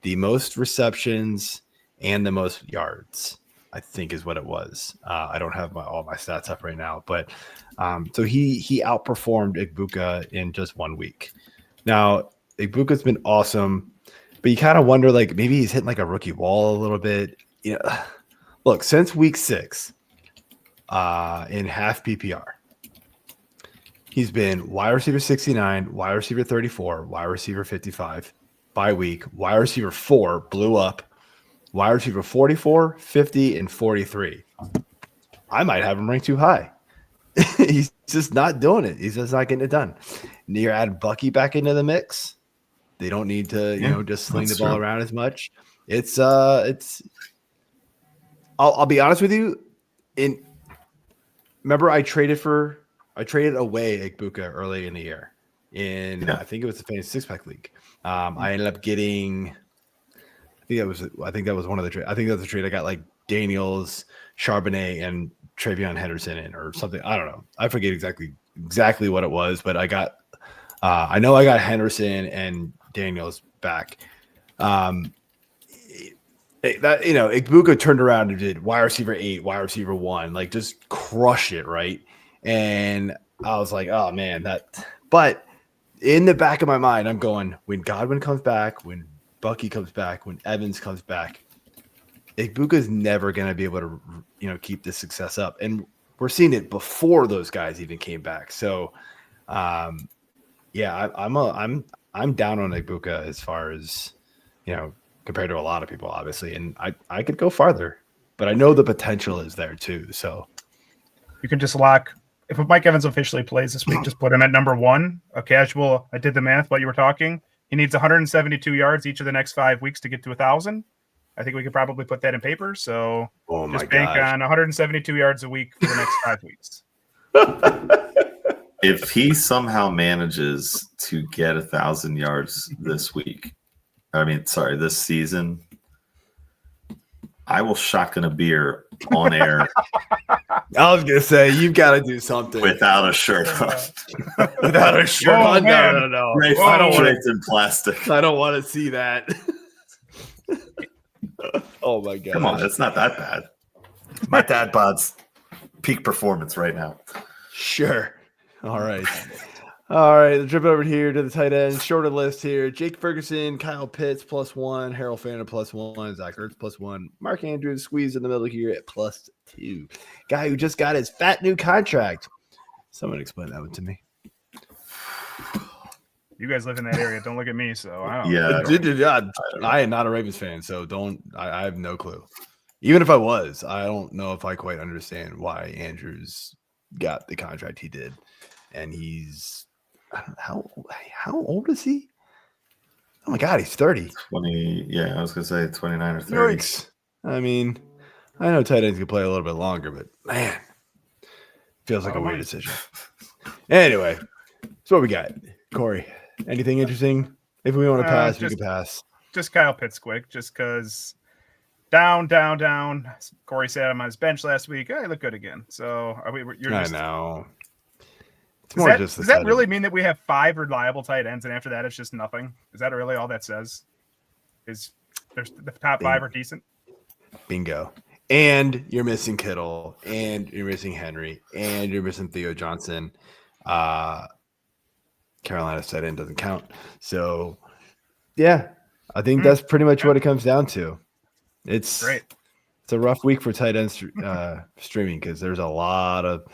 the most receptions, and the most yards, I think is what it was. I don't have all my stats up right now, but so he outperformed Igbuka in just 1 week. Now, Igbuka's been awesome, but you kind of wonder, like, maybe he's hitting like a rookie wall a little bit. Look, since week 6 in half PPR, he's been wide receiver 69, wide receiver 34, wide receiver 55 by week, wide receiver 4 blew up, wide receiver 44, 50, and 43. I might have him ranked too high. He's just not doing it. He's just not getting it done. And you're adding Bucky back into the mix. They don't need to, just sling the ball around as much. It's I'll be honest with you. Remember I traded away Igbuka early in the year. I think it was the Fantasy Six-Pack League. I ended up getting, I think that was one of the trades. I think that was the trade I got, like Daniels, Charbonnet, and Travion Henderson in, or something. I don't know. I forget exactly what it was, but I got, I know I got Henderson and Daniels back. Igbuka turned around and did wide receiver 8, wide receiver 1, like just crush it, right? And I was like, oh man, but in the back of my mind, I'm going, when Godwin comes back, when Bucky comes back, when Evans comes back, Igbuka's never going to be able to, keep this success up. And we're seeing it before those guys even came back. So, I'm down on Igbuka as far as, compared to a lot of people, obviously. And I could go farther, but I know the potential is there too. So you can just lock. If Mike Evans officially plays this week, just put him at number 1. A casual. I did the math while you were talking. He needs 172 yards each of the next 5 weeks to get to 1,000. I think we could probably put that in paper. So just bank on 172 yards a week for the next 5 weeks. If he somehow manages to get 1,000 yards this season, I will shotgun a beer on air. I was gonna say you've got to do something without a shirt on. Without a shirt on? No. I don't want it in plastic. I don't want to see that. Oh my god! Come on, it's not that bad. My dad bod's peak performance right now. Sure. All right. Let's jump over here to the tight end. Shorter list here. Jake Ferguson, Kyle Pitts +1, Harold Fanta +1, Zach Ertz +1, Mark Andrews squeezed in the middle here at +2. Guy who just got his fat new contract. Someone explain that one to me. You guys live in that area. Don't look at me. So I don't. Yeah. I am not a Ravens fan, so don't. I have no clue. Even if I was, I don't know if I quite understand why Andrews got the contract he did, and he's. I don't know, how old is he? Oh my god, he's 30. 20. Yeah, I was gonna say 29 or 30. Yikes. I mean, I know tight ends can play a little bit longer, but man, feels like a weird decision. Anyway, so what we got, Corey? Anything interesting? If we want to pass, we can pass. Just Kyle Pitts quick, just because down. Corey sat him on his bench last week. He looked good again. So I know. Does that really mean that we have 5 reliable tight ends, and after that it's just nothing? Is that really all that says? Is there's the top 5 are decent? Bingo. And you're missing Kittle, and you're missing Henry, and you're missing Theo Johnson. Carolina's tight end doesn't count. So, yeah, I think that's pretty much what it comes down to. It's great. It's a rough week for tight ends streaming because there's a lot of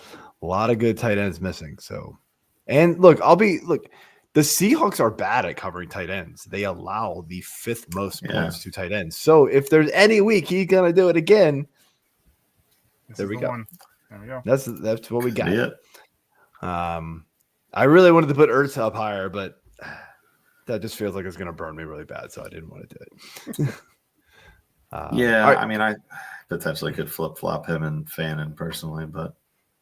good tight ends missing. So, and look, the Seahawks are bad at covering tight ends. They allow the 5th most points to tight ends. So if there's any week he's gonna do it again, there we go. There we go. That's what we got. I really wanted to put Ertz up higher, but that just feels like it's gonna burn me really bad, so I didn't want to do it. Right. I mean, I potentially could flip-flop him and Fannin personally, but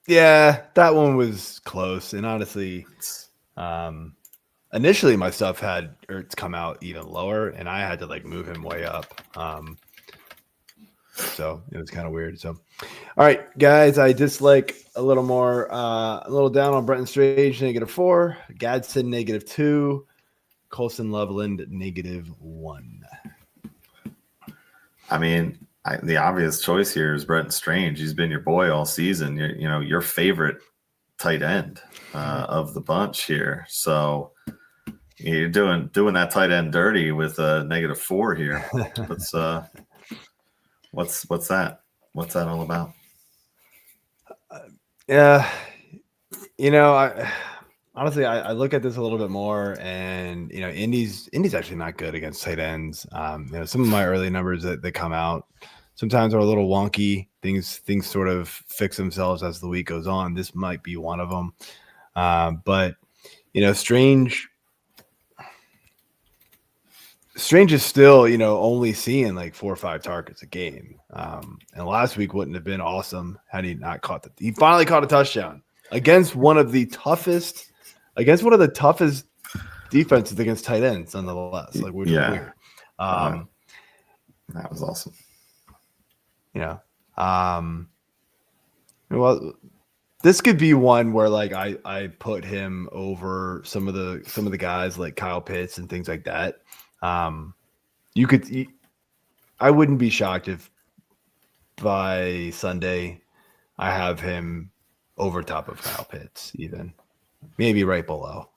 yeah, that one was close. And honestly, initially my stuff had Ertz come out even lower, and I had to move him way up. So it was kind of weird. So, all right, guys, I dislike a little more, a little down on Brenton Strange, -4, Gadsden -2, Colson Loveland -1. I mean, the obvious choice here is Brenton Strange. He's been your boy all season. Your favorite tight end of the bunch here. So you're doing that tight end dirty with a -4 here. What's that? What's that all about? Honestly, I look at this a little bit more, and Indy's actually not good against tight ends. Some of my early numbers that come out sometimes are a little wonky. Things sort of fix themselves as the week goes on. This might be one of them. But Strange is still, only seeing 4 or 5 targets a game. And last week wouldn't have been awesome had he not he finally caught a touchdown against one of the toughest defenses against tight ends, nonetheless. Which is weird. That was awesome. Well, this could be one where I put him over some of the guys like Kyle Pitts and things like that. I wouldn't be shocked if by Sunday I have him over top of Kyle Pitts, even maybe right below.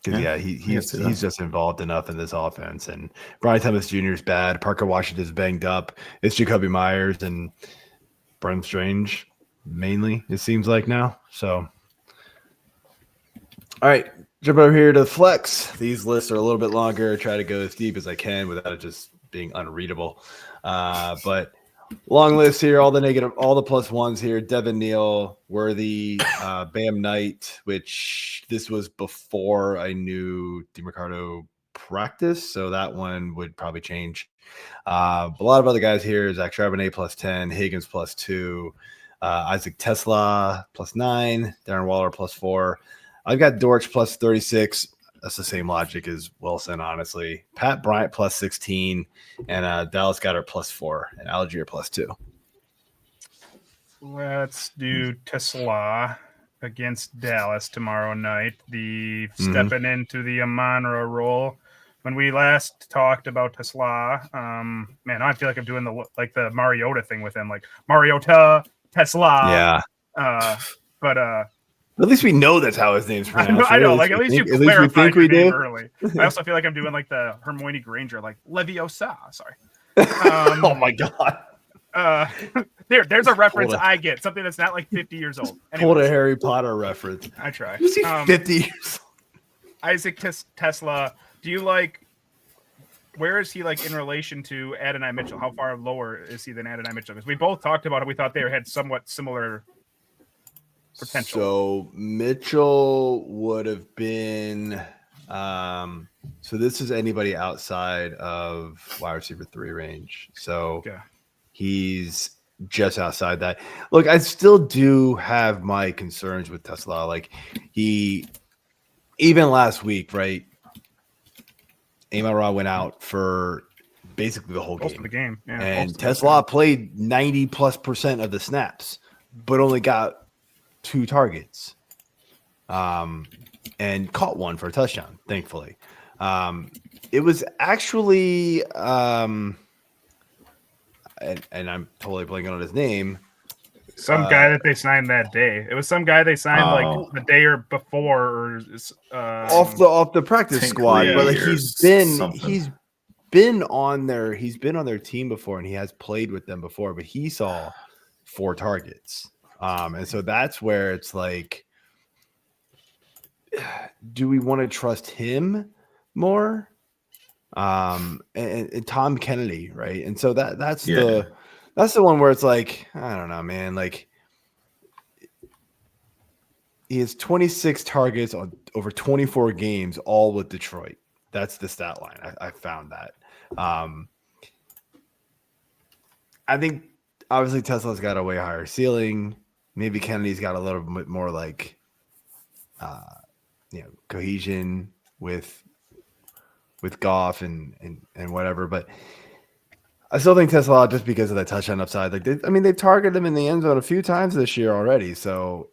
Because he's just involved enough in this offense, and Brian Thomas Jr. is bad. Parker Washington's banged up. It's Jacoby Myers and Brendan Strange mainly. It seems like now. So, all right, jump over here to the flex. These lists are a little bit longer. Try to go as deep as I can without it just being unreadable. But long list here. All the plus ones here. Devin Neal, Worthy, Bam Knight, which this was before I knew DeMarcado practice, so that one would probably change. A lot of other guys here. Zach Charbonnet plus 10, Higgins plus 2, Isaac Tesla plus 9, Darren Waller plus 4. I've got Dortch plus 36. That's the same logic as Wilson, honestly. Pat Bryant plus 16, and Dallas Goedert plus 4, and Algier plus 2. Let's do Tesla against Dallas tomorrow night. The stepping into the Amon-Ra role. When we last talked about Tesla, man, I feel like I'm doing the Mariota thing with him, like Mariota, Tesla. Yeah. But at least we know that's how his name's pronounced. I know. Like, at least you clarified your name do. early. I also feel like I'm doing like the Hermione Granger, like Leviosa. Sorry. Oh my god. There's a reference I get, something that's not like 50 years old. Pulled a Harry Potter reference. I try. Is he 50 years old? Isaac Tesla. Do you like? Where is he like in relation to Adonai Mitchell? How far lower is he than Adonai Mitchell? Because we both talked about it. We thought they had somewhat similar potential. So Mitchell would have been. So this is anybody outside of wide receiver 3 range. So he's just outside that. Look, I still do have my concerns with Tesla. Like even last week, right? Amon-Ra went out for basically the whole game. Of the game. Yeah, and Tesla played 90+% of the snaps, but only got 2 targets. And caught one for a touchdown, thankfully. It was actually and I'm totally blanking on his name. Some guy that they signed that day. It was some guy they signed like the day or before, or off the practice squad. But like he's been on their team before, and he has played with them before. But he saw 4 targets, and so that's where it's like, do we want to trust him more? And Tom Kennedy, right? And so that's the one where it's like, I don't know, man. Like, he has 26 targets on over 24 games, all with Detroit. That's the stat line. I found that. I think obviously Tesla's got a way higher ceiling. Maybe Kennedy's got a little bit more like, cohesion with Goff and whatever, but I still think Tesla, just because of that touchdown upside, like they've targeted him in the end zone a few times this year already. So,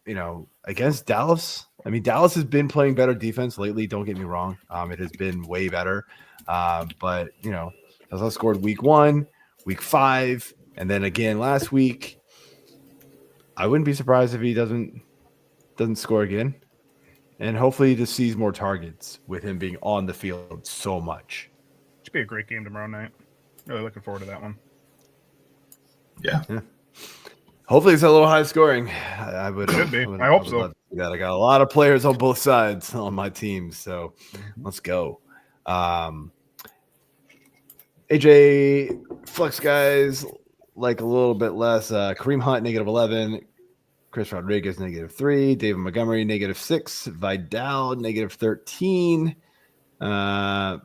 against Dallas, Dallas has been playing better defense lately. Don't get me wrong. It has been way better. But Tesla scored week 1, week 5, and then again last week. I wouldn't be surprised if he doesn't score again. And hopefully he just sees more targets with him being on the field so much. Should be a great game tomorrow night. Really looking forward to that one. Yeah. Hopefully it's a little high scoring. I would. Should be. I hope so. I got a lot of players on both sides on my team, so let's go. AJ flex guys like a little bit less. Kareem Hunt -11. Chris Rodriguez -3, David Montgomery -6, Vidal -13,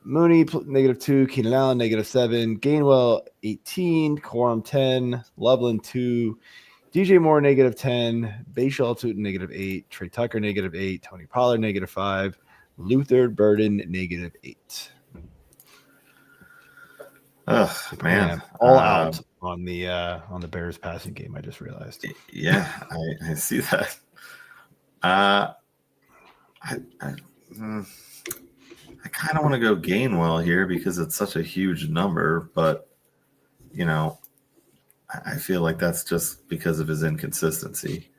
Mooney -2, Keenan Allen -7, Gainwell 18, Corum 10, Loveland 2, DJ Moore -10, Bashal Tutin -8, Trey Tucker -8, Tony Pollard -5, Luther Burden -8. Oh man, all out on the Bears passing game. I just realized. Yeah, I see that. I kind of want to go Gainwell here because it's such a huge number, but I feel like that's just because of his inconsistency.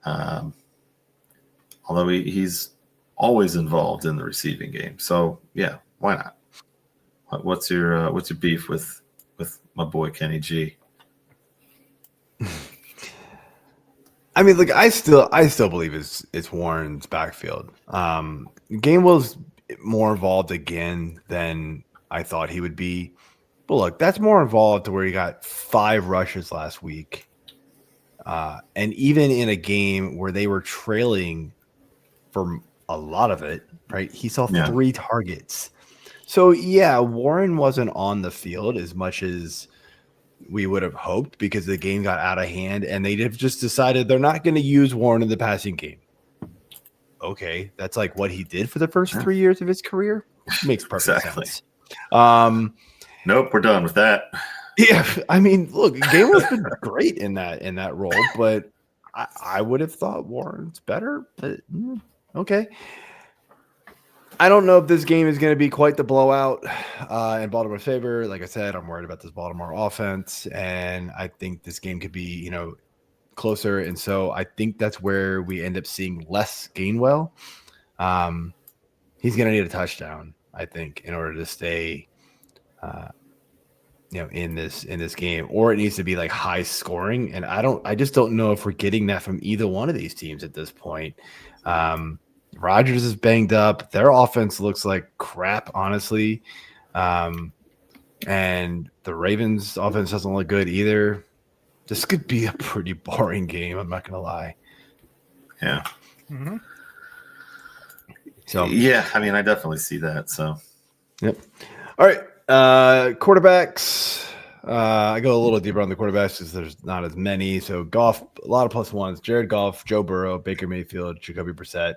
Although he's always involved in the receiving game, so yeah, why not? What's your beef with my boy Kenny G? I mean, look, I still believe it's Warren's backfield. Gainwell's more involved again than I thought he would be. But look, that's more involved to where he got 5 rushes last week. And even in a game where they were trailing for a lot of it, right? He saw 3 targets. So, yeah, Warren wasn't on the field as much as we would have hoped because the game got out of hand and they'd have just decided they're not going to use Warren in the passing game. Okay, that's like what he did for the first 3 years of his career. Makes perfect sense. Nope, we're done with that. Yeah, I mean, look, Gainwell's been great in that role, but I would have thought Warren's better. But okay. I don't know if this game is going to be quite the blowout in Baltimore's favor. Like I said, I'm worried about this Baltimore offense, and I think this game could be, closer. And so I think that's where we end up seeing less Gainwell. He's going to need a touchdown, I think, in order to stay, in this game, or it needs to be like high scoring. And I just don't know if we're getting that from either one of these teams at this point. Rodgers is banged up. Their offense looks like crap, honestly. And the Ravens' offense doesn't look good either. This could be a pretty boring game. I'm not going to lie. Yeah. Mm-hmm. So yeah, I mean, I definitely see that. So, yep. All right. Quarterbacks. I go a little deeper on the quarterbacks because there's not as many. So Goff, a lot of +1s. Jared Goff, Joe Burrow, Baker Mayfield, Jacoby Brissett.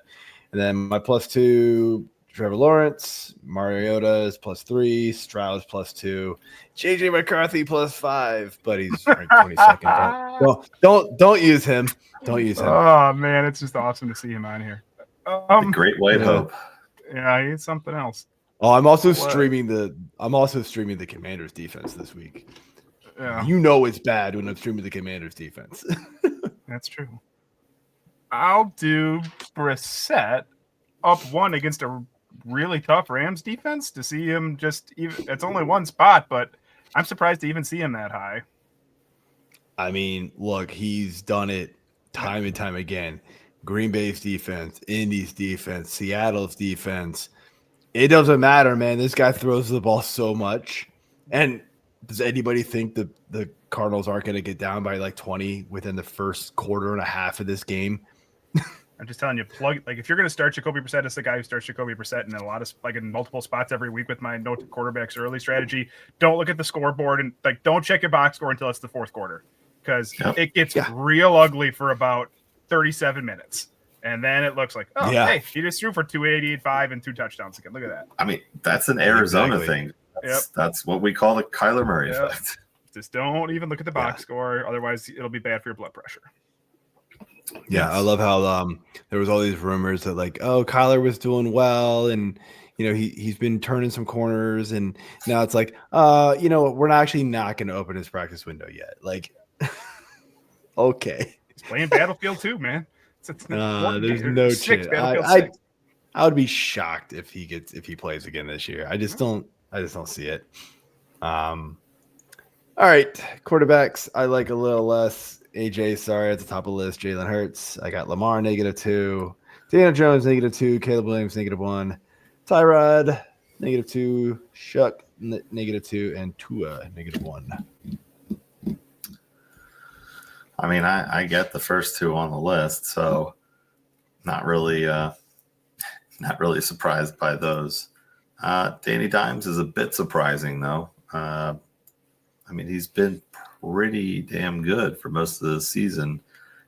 And then my +2, Trevor Lawrence. Mariota is +3. Stroud +2. JJ McCarthy +5. But he's ranked 22nd. Don't use him. Don't use him. Oh man, it's just awesome to see him on here. The Great White Hope. Yeah, he's something else. Oh, I'm also streaming the Commanders defense this week. Yeah. It's bad when I'm streaming the Commanders defense. That's true. I'll do Brissett up 1 against a really tough Rams defense to see him it's only one spot, but I'm surprised to even see him that high. I mean, look, he's done it time and time again. Green Bay's defense, Indy's defense, Seattle's defense. It doesn't matter, man. This guy throws the ball so much. And does anybody think that the Cardinals aren't going to get down by like 20 within the first quarter and a half of this game? I'm just telling you, if you're going to start Jacoby Brissett, it's the guy who starts Jacoby Brissett in multiple spots every week with my no quarterbacks early strategy. Don't look at the scoreboard and don't check your box score until it's the fourth quarter because it gets real ugly for about 37 minutes. And then it looks like, hey, he just threw for 285 and 2 touchdowns again. Look at that. I mean, that's an Arizona thing. That's what we call the Kyler Murray effect. Just don't even look at the box score. Otherwise, it'll be bad for your blood pressure. Yeah, I love how there was all these rumors that Kyler was doing well and he's been turning some corners and now it's like we're actually not going to open his practice window yet. Okay, he's playing Battlefield 2, man. There's no chance. I would be shocked if he plays again this year. I just don't see it. All right, quarterbacks. I like a little less. AJ, sorry, at the top of the list. Jalen Hurts. I got Lamar -2, Daniel Jones -2, Caleb Williams -1, Tyrod -2, Shuck -2, and Tua -1. I mean, I get the first 2 on the list, so not really surprised by those. Danny Dimes is a bit surprising, though. I mean, he's been pretty damn good for most of the season.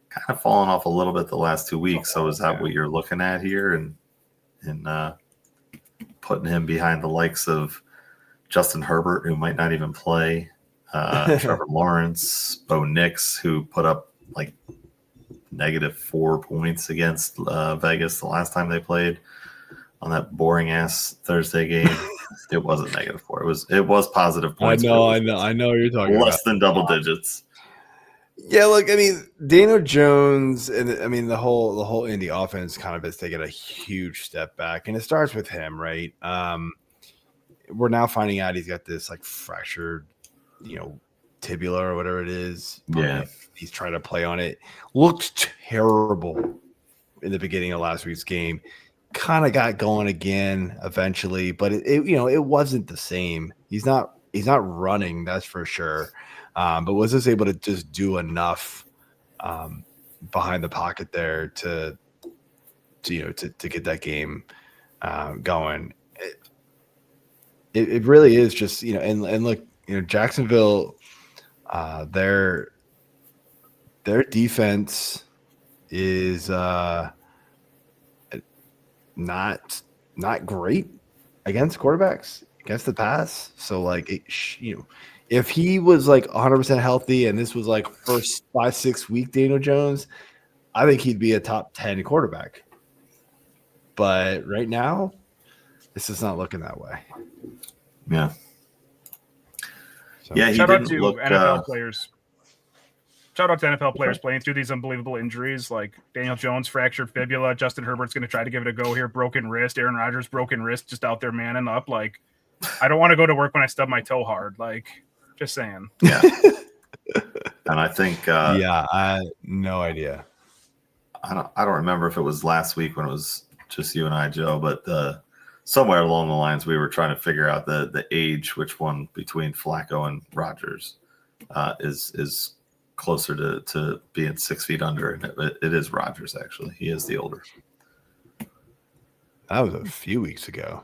Kind of fallen off a little bit the last 2 weeks. So is that what you're looking at here, and putting him behind the likes of Justin Herbert, who might not even play? Trevor Lawrence, Bo Nix, who put up -4 points against Vegas the last time they played on that boring ass Thursday game. It wasn't -4. It was positive points. I know what you're talking about. Less than double digits. Yeah, look, I mean, Daniel Jones, and I mean the whole Indy offense kind of has taken a huge step back, and it starts with him, right? We're now finding out he's got this like fractured, tibula or whatever it is. Yeah, he's trying to play on it. Looked terrible in the beginning of last week's game. Kind of got going again eventually, but it wasn't the same. He's not running, that's for sure. But was just able to just do enough behind the pocket there to get that game going. It really is just and look, Jacksonville, their defense is not great against quarterbacks, against the pass. So like if he was like 100% healthy and this was like first 5-6 week Daniel Jones, I think he'd be a top 10 quarterback. But right now, this is not looking that way. Yeah. So, Yeah, shout out to NFL players. Shout out to NFL players playing through these unbelievable injuries, like Daniel Jones fractured fibula. Justin Herbert's going to try to give it a go here. Broken wrist. Aaron Rodgers broken wrist, just out there manning up. Like, I don't want to go to work when I stub my toe hard. Like, just saying. Yeah. And I think I no idea. I don't remember if it was last week when it was just you and I, Joe, but somewhere along the lines we were trying to figure out the age, which one between Flacco and Rodgers is closer to being 6 feet under, and it is Rodgers. Actually, he is the older. That was a few weeks ago.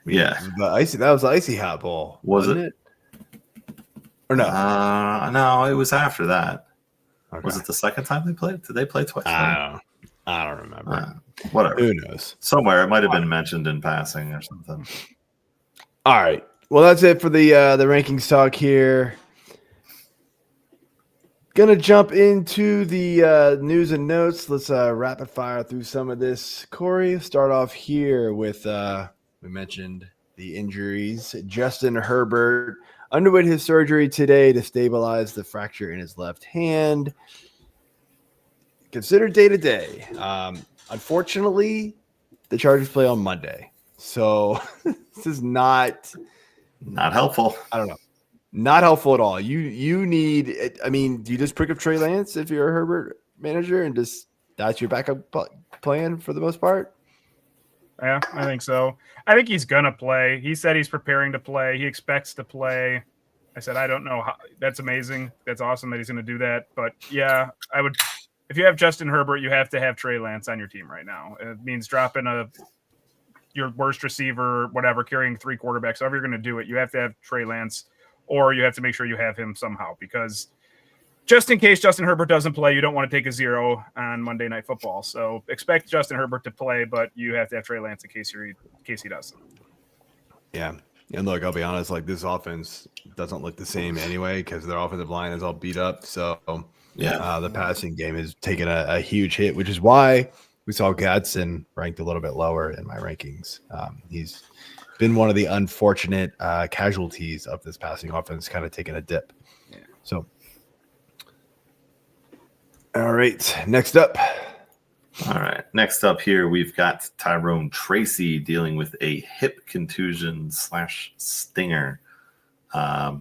Yeah, that was the icy hot bowl, wasn't it? Or no? No, it was after that. Okay. Was it the second time they played? Did they play twice? I don't remember. Whatever. Who knows? Somewhere it might have been mentioned in passing or something. All right. Well, that's it for the rankings talk here. Gonna jump into the news and notes. Let's rapid fire through some of this. Corey, start off here with we mentioned the injuries. Justin Herbert underwent his surgery today to stabilize the fracture in his left hand. Considered day-to-day. Unfortunately, the Chargers play on Monday. So this is not helpful. I don't know. Not helpful at all. You need, I mean, do you just pick up Trey Lance if you're a Herbert manager and just that's your backup plan for the most part? Yeah, I think so. I think he's going to play. He said he's preparing to play. He expects to play. I said, I don't know how. That's amazing. That's awesome that he's going to do that. But yeah, I would, if you have Justin Herbert, you have to have Trey Lance on your team right now. It means dropping your worst receiver, whatever, carrying 3 quarterbacks, however you're going to do it. You have to have Trey Lance, or you have to make sure you have him somehow, because just in case Justin Herbert doesn't play, you don't want to take a 0 on Monday Night Football. So expect Justin Herbert to play, but you have to have Trey Lance in case he doesn't. Yeah. And look, I'll be honest, like this offense doesn't look the same anyway because their offensive line is all beat up. So the passing game is taking a huge hit, which is why we saw Gadsden ranked a little bit lower in my rankings. He's been one of the unfortunate casualties of this passing offense, kind of taking a dip. Yeah. So, all right, next up. All right, next up here we've got Tyrone Tracy dealing with a hip contusion / stinger. I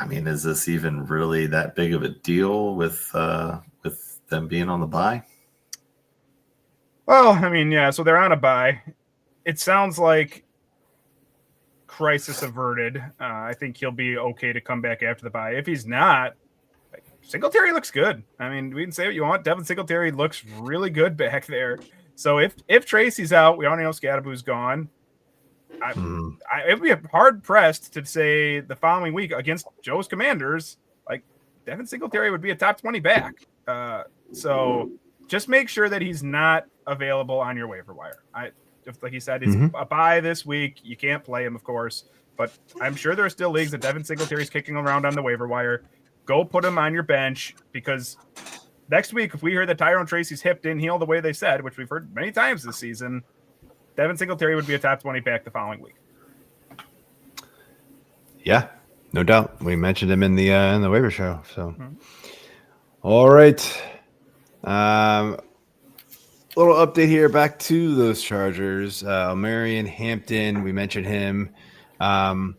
mean, is this even really that big of a deal with them being on the bye? Well, I mean, yeah, so they're on a bye. It sounds like crisis averted. I think he'll be okay to come back after the bye. If he's not, Singletary looks good. I mean, we can say what you want. Devin Singletary looks really good back there. So if Tracy's out, we already know Scadaboo's gone. It would be hard pressed to say the following week against Joe's Commanders, like Devin Singletary would be a top 20 back. So just make sure that he's not available on your waiver wire. Just like he said, it's a bye this week. You can't play him, of course, but I'm sure there are still leagues that Devin Singletary's kicking around on the waiver wire. Go put him on your bench, because next week, if we hear that Tyrone Tracy's hip didn't heal the way they said, which we've heard many times this season, Devin Singletary would be a top 20 back the following week. Yeah, No doubt. We mentioned him in the waiver show. So, all right. Little update here. Back to those Chargers. Omarion Hampton. We mentioned him. Sounds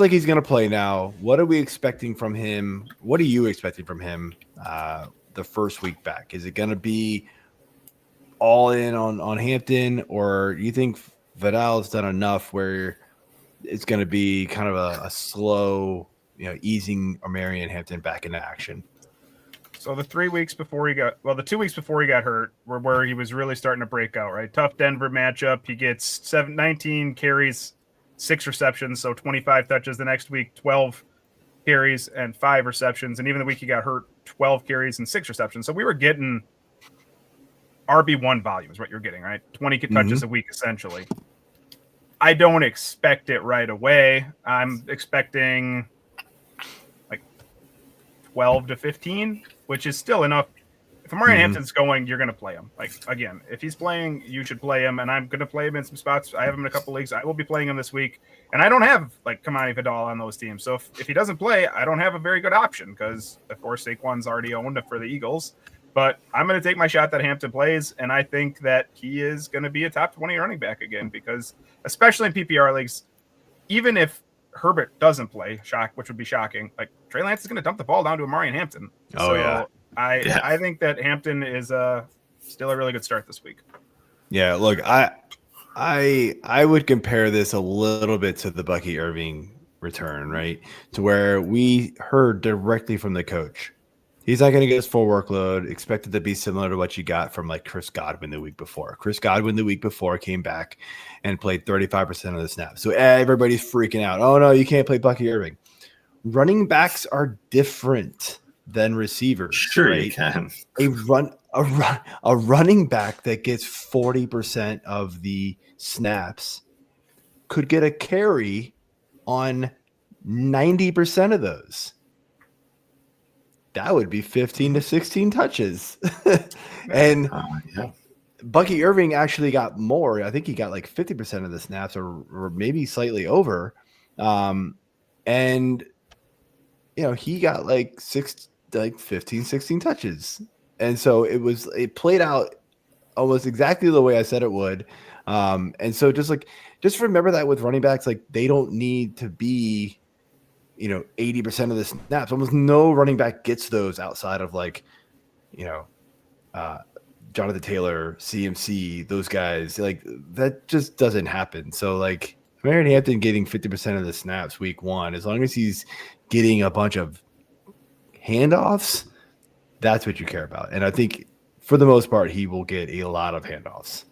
like he's going to play now. What are we expecting from him? What are you expecting from him the first week back? Is it going to be all in on Hampton, or do you think Vidal's done enough where it's going to be kind of a slow, easing Omarion Hampton back into action? So the 3 weeks before the 2 weeks before he got hurt were where he was really starting to break out, right? Tough Denver matchup. He gets 19 carries, 6 receptions, so 25 touches. The next week, 12 carries and 5 receptions. And even the week he got hurt, 12 carries and 6 receptions. So we were getting RB1 volume is what you're getting, right? 20 touches a week, essentially. I don't expect it right away. I'm expecting like 12 to 15, which is still enough. If Omarion Hampton's going, you're going to play him. Like, again, if he's playing, you should play him, and I'm going to play him in some spots. I have him in a couple leagues. I will be playing him this week, and I don't have, like, Kamani Vidal on those teams. So if he doesn't play, I don't have a very good option because, of course, Saquon's already owned for the Eagles. But I'm going to take my shot that Hampton plays, and I think that he is going to be a top 20 running back again because, especially in PPR leagues, even if Herbert doesn't play, which would be shocking, like Trey Lance is going to dump the ball down to Omarion Hampton. I think that Hampton is still a really good start this week. Yeah, look, I would compare this a little bit to the Bucky Irving return, right? To where we heard directly from the coach. He's not going to get his full workload. Expected to be similar to what you got from like Chris Godwin the week before. Chris Godwin the week before came back and played 35% of the snaps. So everybody's freaking out. Oh, no, you can't play Bucky Irving. Running backs are different than receivers. Sure, right? You can. A running back that gets 40% of the snaps could get a carry on 90% of those. That would be 15 to 16 touches. And Bucky Irving actually got more. I think he got like 50% of the snaps or maybe slightly over. And he got like 15, 16 touches. And so it played out almost exactly the way I said it would. And so just remember that with running backs, like they don't need to be 80% of the snaps. Almost no running back gets those outside of like, Jonathan Taylor, CMC, those guys. Like that just doesn't happen. So like Omarion Hampton getting 50% of the snaps week 1, as long as he's getting a bunch of handoffs, that's what you care about. And I think for the most part, he will get a lot of handoffs.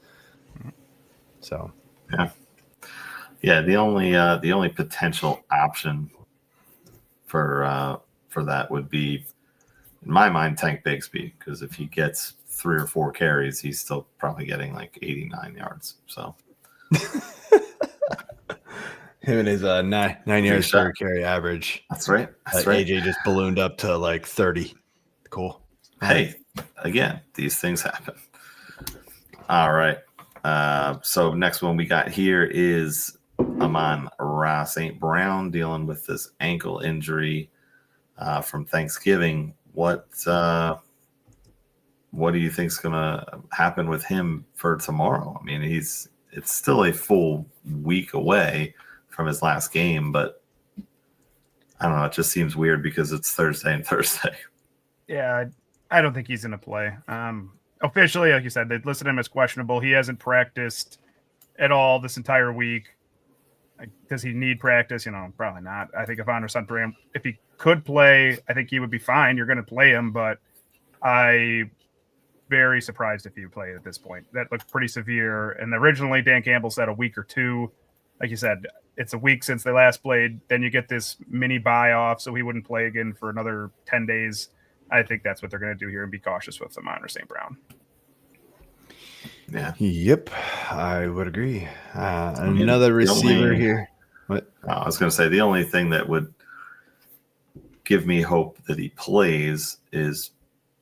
So yeah. The only potential option for that would be, in my mind, Tank Bigsby, because if he gets 3 or 4 carries, he's still probably getting like 89 yards. So him and his 9 yards per carry average. That's right. That's right. AJ just ballooned up to like 30. Cool. Hey, again, these things happen. All right. So next one we got here is Amon-Ra St. Brown dealing with this ankle injury from Thanksgiving. What do you think is going to happen with him for tomorrow? I mean, it's still a full week away from his last game, but I don't know. It just seems weird because it's Thursday and Thursday. Yeah, I don't think he's going to play. Officially, like you said, they listed him as questionable. He hasn't practiced at all this entire week. Does he need practice? Probably not. I think if Amon-Ra St. Brown, if he could play, I think he would be fine. You're going to play him, but I'm very surprised if you play at this point. That looked pretty severe. And originally, Dan Campbell said a week or 2. Like you said, it's a week since they last played. Then you get this mini buy off, so he wouldn't play again for another 10 days. I think that's what they're going to do here and be cautious with Amon-Ra St. Brown. Yeah. Yep, I would agree. Another receiver here. What? I was going to say the only thing that would give me hope that he plays is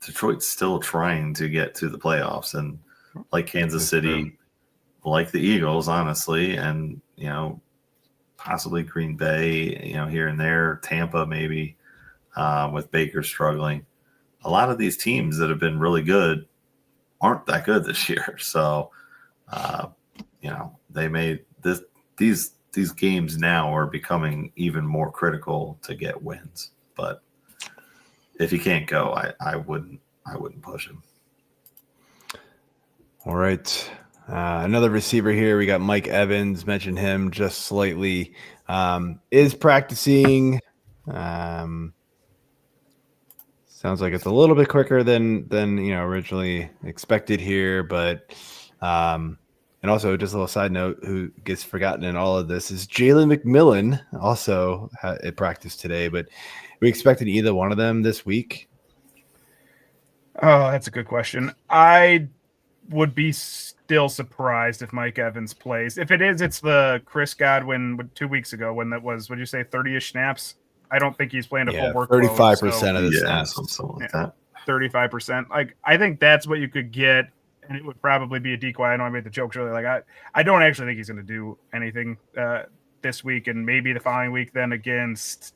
Detroit's still trying to get to the playoffs, and like Kansas City, like the Eagles, honestly, and possibly Green Bay, here and there, Tampa maybe, with Baker struggling. A lot of these teams that have been really good aren't that good this year. So, they made these games now are becoming even more critical to get wins. But if he can't go, I wouldn't push him. All right. Another receiver here. We got Mike Evans. Mentioned him just slightly. Is practicing. Sounds like it's a little bit quicker than originally expected here, but and also just a little side note, who gets forgotten in all of this is Jalen McMillan. Also at practice today, but we expected either one of them this week. Oh, that's a good question. I would be still surprised if Mike Evans plays. If it is, it's the Chris Godwin 2 weeks ago when that was, would you say 30-ish snaps? I don't think he's playing a full workload. 35% of the snaps. Something like that. 35%. Like, I think that's what you could get, and it would probably be a decoy. I know I made the jokes earlier. Like, I don't actually think he's going to do anything this week, and maybe the following week then against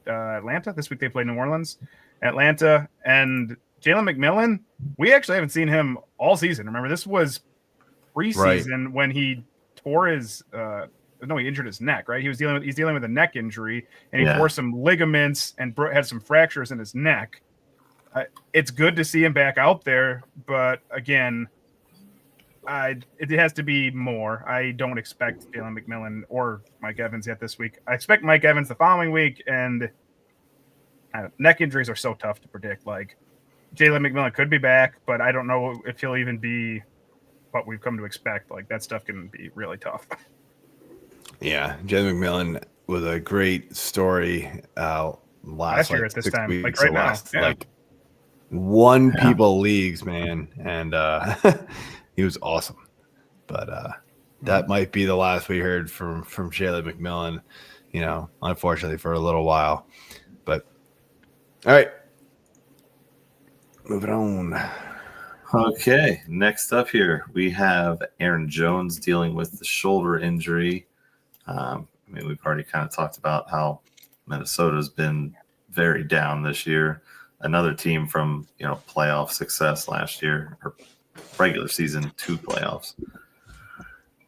Atlanta. This week they play New Orleans, Atlanta, and Jalen McMillan. We actually haven't seen him all season. Remember, this was preseason when he tore his he injured his neck, right? He's dealing with a neck injury, and he tore some ligaments and had some fractures in his neck. It's good to see him back out there, but again, it has to be more. I don't expect Jalen McMillan or Mike Evans yet this week. I expect Mike Evans the following week, and neck injuries are so tough to predict. Like, Jalen McMillan could be back, but I don't know if he'll even be what we've come to expect. Like, that stuff can be really tough. Yeah, Jalen McMillan was a great story last year at this 6 time, weeks, like right now. like won people leagues, man, and he was awesome. But that might be the last we heard from Jalen McMillan, unfortunately for a little while. But all right, moving on. Okay, next up here we have Aaron Jones dealing with the shoulder injury. We've already kind of talked about how Minnesota's been very down this year. Another team from playoff success last year, or regular season 2 playoffs.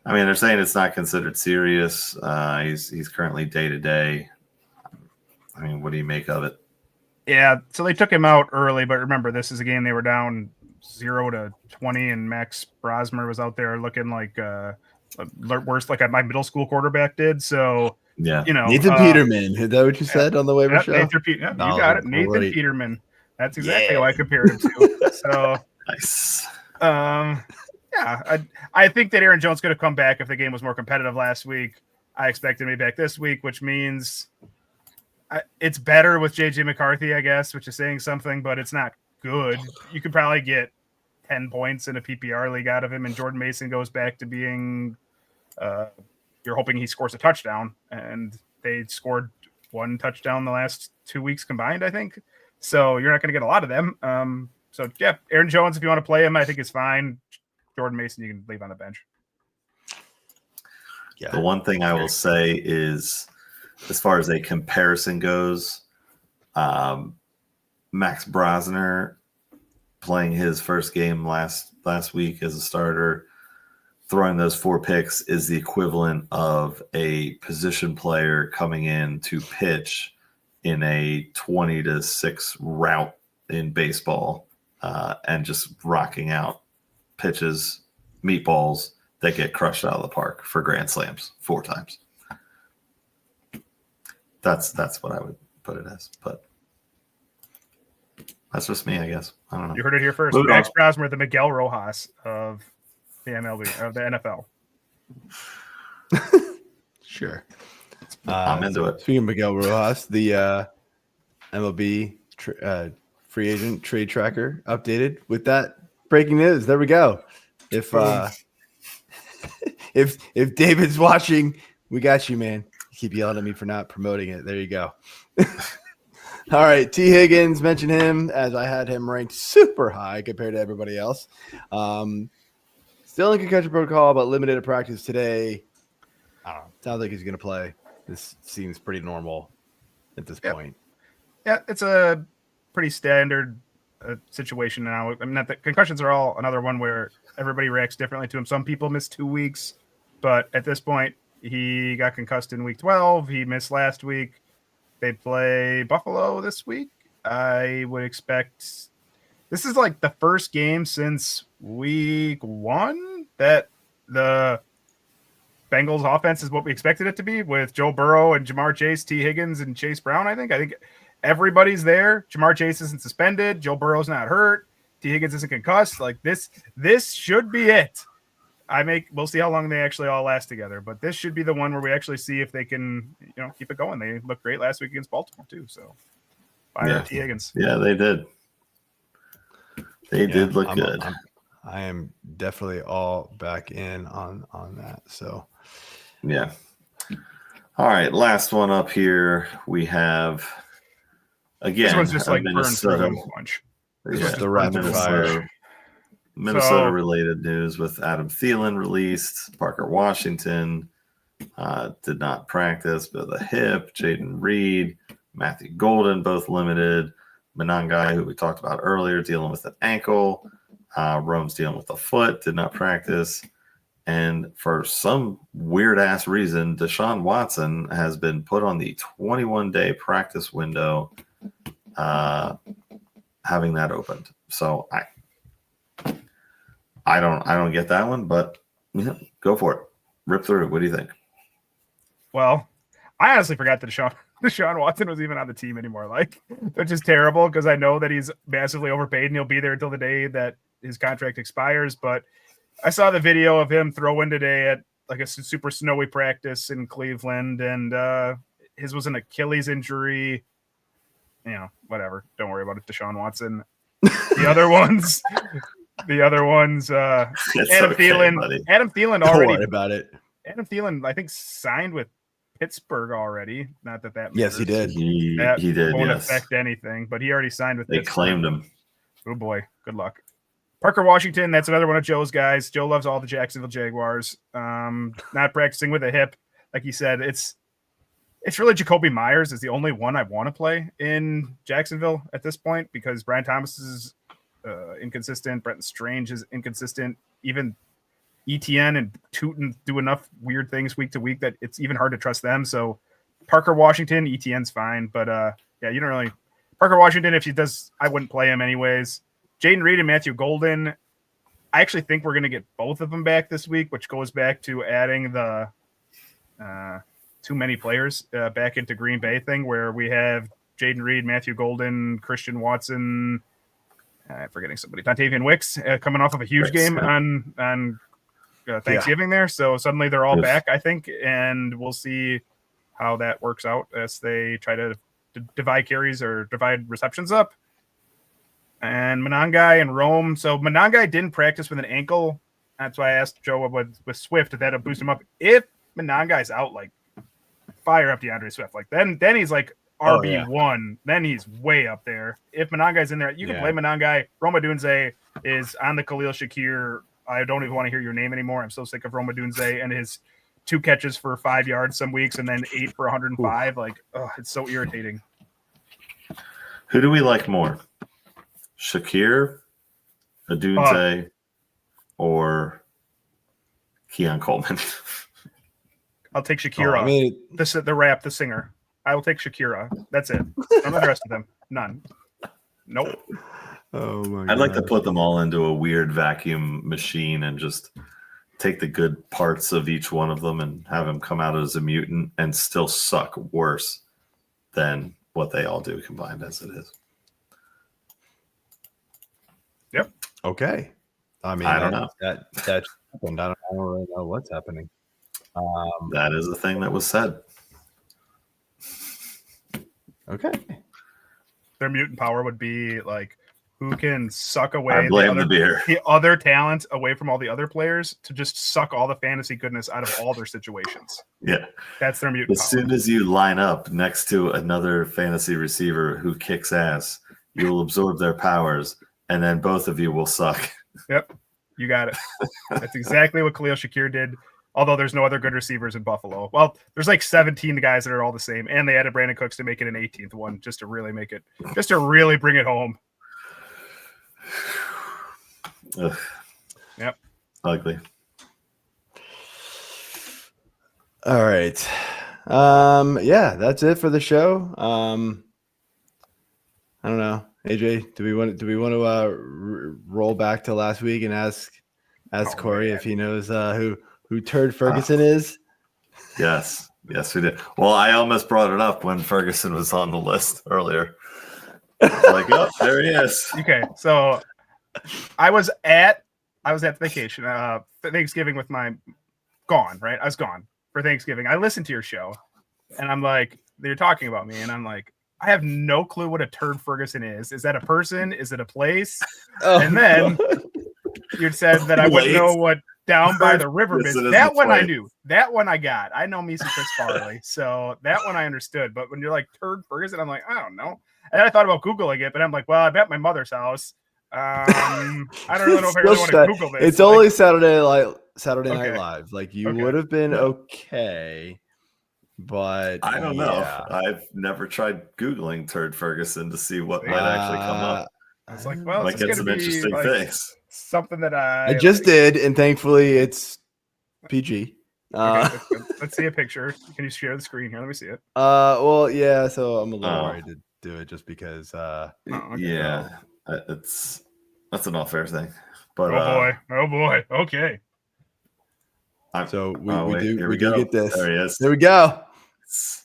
They're saying it's not considered serious. He's currently day to day. What do you make of it? Yeah, so they took him out early, but remember, this is a game they were down 0-20, and Max Brosmer was out there looking like worse, like my middle school quarterback did. So yeah, Nathan Peterman. Is that what you said on the waiver show? You got it, Nathan Peterman. That's exactly who I compared him to. So nice. I think that Aaron Jones could have come back if the game was more competitive last week. I expect him to be back this week, which means it's better with JJ McCarthy, I guess, which is saying something, but it's not good. You could probably get 10 points in a PPR league out of him, and Jordan Mason goes back to being you're hoping he scores a touchdown, and they scored 1 touchdown the last 2 weeks combined, I think. So you're not going to get a lot of them. Aaron Jones, if you want to play him, I think is fine. Jordan Mason, you can leave on the bench. Yeah. The one thing I will say is, as far as a comparison goes, Max Brosner playing his first game last week as a starter, throwing those 4 picks is the equivalent of a position player coming in to pitch in a 20-6 route in baseball and just rocking out pitches, meatballs that get crushed out of the park for grand slams 4 times. That's what I would put it as, but that's just me, I guess. I don't know. You heard it here first. Max Brosmer, the Miguel Rojas of the MLB, of the NFL. Sure. I'm into it. Speaking of Miguel Rojas, the MLB free agent trade tracker updated with that breaking news. There we go. If David's watching, we got you, man. Keep yelling at me for not promoting it. There you go. All right, T. Higgins, mentioned him as I had him ranked super high compared to everybody else. Still in concussion protocol, but limited at practice today. I don't know. Sounds like he's going to play. this seems pretty normal at this point. Yeah, it's a pretty standard situation now. I mean, the concussions are all another one where everybody reacts differently to them. Some people miss 2 weeks, but at this point, he got concussed in week 12. He missed last week. They play Buffalo this week. I would expect this is like the first game since week 1 that the Bengals offense is what we expected it to be, with Joe Burrow and Jamar Chase, T. Higgins, and Chase Brown. I think everybody's there. Jamar Chase isn't suspended. Joe Burrow's not hurt. T. Higgins isn't concussed. Like this should be it. We'll see how long they actually all last together, but this should be the one where we actually see if they can, keep it going. They looked great last week against Baltimore too. So fire T. Higgins. Yeah, they did. They did look good. I am definitely all back in on that. So yeah. All right, last one up here. We have again. This one's just like Minnesota. burn through a bunch. Just the rapid fire. Minnesota-related news with Adam Thielen released. Parker Washington did not practice with a hip. Jaden Reed, Matthew Golden, both limited. Monangai, who we talked about earlier, dealing with an ankle. Rome's dealing with a foot, did not practice. And for some weird-ass reason, Deshaun Watson has been put on the 21-day practice window, having that opened. So I don't get that one, but yeah, go for it. Rip through it. What do you think? Well, I honestly forgot that Deshaun Watson was even on the team anymore. Like, which is terrible because I know that he's massively overpaid and he'll be there until the day that his contract expires. But I saw the video of him throwing today at like a super snowy practice in Cleveland, and his was an Achilles injury. Whatever. Don't worry about it, Deshaun Watson. The other ones. Adam Thielen. Buddy. Adam Thielen Don't already worry about it. Adam Thielen, I think, signed with Pittsburgh already. Not that matters. Yes, he did. He did. Won't Yes, affect anything, but he already signed with they Pittsburgh. claimed him. Oh boy, good luck. Parker Washington, that's another one of Joe's guys. Joe loves all the Jacksonville Jaguars. Not practicing with a hip, like he said. It's really Jacoby Myers is the only one I want to play in Jacksonville at this point because Brian Thomas is inconsistent. Brenton Strange is inconsistent. Even ETN and Tootin do enough weird things week to week that it's even hard to trust them. So Parker Washington, ETN's fine, but you don't really Parker Washington. If he does, I wouldn't play him anyways. Jaden Reed and Matthew Golden. I actually think we're going to get both of them back this week, which goes back to adding the too many players back into Green Bay thing, where we have Jaden Reed, Matthew Golden, Christian Watson. I'm forgetting somebody. Dontavian Wicks coming off of a huge game on Thanksgiving there. So suddenly they're all back, I think, and we'll see how that works out as they try to divide carries or divide receptions up. And Monangai and Rome. So Monangai didn't practice with an ankle. That's why I asked Joe with Swift if that'll boost him up. If Monangai's out, like fire up DeAndre Swift. Like then he's like RB1, then he's way up there. If Monangai's in there, you can play Monangai. Roma Dunze is on the Khalil Shakir. I don't even want to hear your name anymore. I'm so sick of Roma Dunze and his 2 catches for 5 yards some weeks and then 8 for 105. Like, it's so irritating. Who do we like more? Shakir, Adunze, or Keon Coleman? I'll take Shakira. The singer. I will take Shakira. That's it. None of the rest of them. None. Nope. Oh my God. I'd like to put them all into a weird vacuum machine and just take the good parts of each one of them and have them come out as a mutant and still suck worse than what they all do combined as it is. Yep. Okay. I mean, I don't know. That happened. I don't really know what's happening. That is the thing that was said. Okay. Their mutant power would be like who can suck away the other talent away from all the other players to just suck all the fantasy goodness out of all their situations. Yeah. That's their mutant power. As soon as you line up next to another fantasy receiver who kicks ass, you'll absorb their powers, and then both of you will suck. Yep. You got it. That's exactly what Khalil Shakir did Although there's no other good receivers in Buffalo. Well, there's like 17 guys that are all the same, and they added Brandon Cooks to make it an 18th one, just to really bring it home. Ugh. Yep. Ugly. All right. Yeah, that's it for the show. I don't know, AJ. Do we want to roll back to last week and ask Corey if he knows who Turd Ferguson is? Yes, we did. Well, I almost brought it up when Ferguson was on the list earlier. I was like, oh, there he is. Okay, so I was at vacation, Thanksgiving with my right? I was gone for Thanksgiving. I listened to your show, and I'm like, they're talking about me, and I'm like, I have no clue what a Turd Ferguson is. Is that a person? Is it a place? Oh, and then you said that I wouldn't know what down by the river is. That one I knew. That one I got. I know me some Chris Farley, so that one I understood. But when you're like Turd Ferguson, I'm like, I don't know. And I thought about Googling it, but I'm like, well, I bet my mother's house. I don't really know if I really want to Google this. It's only Saturday Night Okay. Live. Like you would have been okay, but I don't know. I've never tried Googling Turd Ferguson to see what might actually come up. I was like, well, Might get some interesting things. Something that I just did, and thankfully it's PG. Okay, let's see a picture. Can you share the screen here? Let me see it. Well, yeah. So I'm a little worried to do it just because. Yeah, that's an unfair thing. But oh boy. Okay. So we do get this. There he is. There we go. Is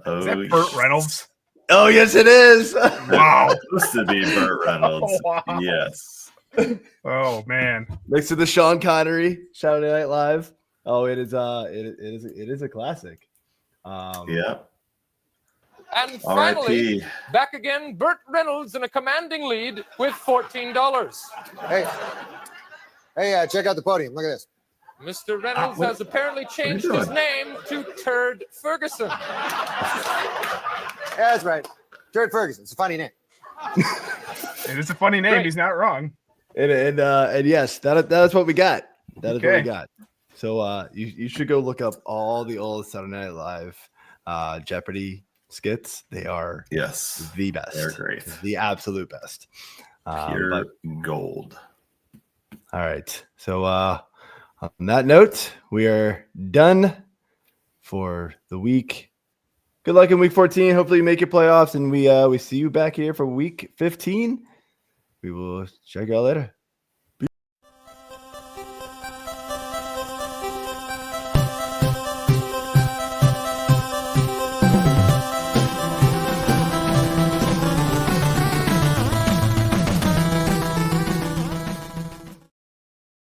that Burt Reynolds? Oh yes, it is. Wow. Supposed to be Burt Reynolds. Oh, wow. Yes. Oh man. Next to the Sean Connery Saturday Night Live. Oh, it is a classic. Yeah. And finally, back again, Burt Reynolds in a commanding lead with $14. Hey, check out the podium. Look at this. Mr. Reynolds has apparently changed his name to Turd Ferguson. Yeah, that's right. Turd Ferguson. It's a funny name. It is a funny name. Great. He's not wrong. And yes, that's what we got. That is what we got. So you should go look up all the old Saturday Night Live Jeopardy skits. They are the best. They're great. The absolute best. Pure gold. All right. So on that note, we are done for the week. Good luck in week 14. Hopefully you make your playoffs, and we see you back here for week 15. We will check you out later.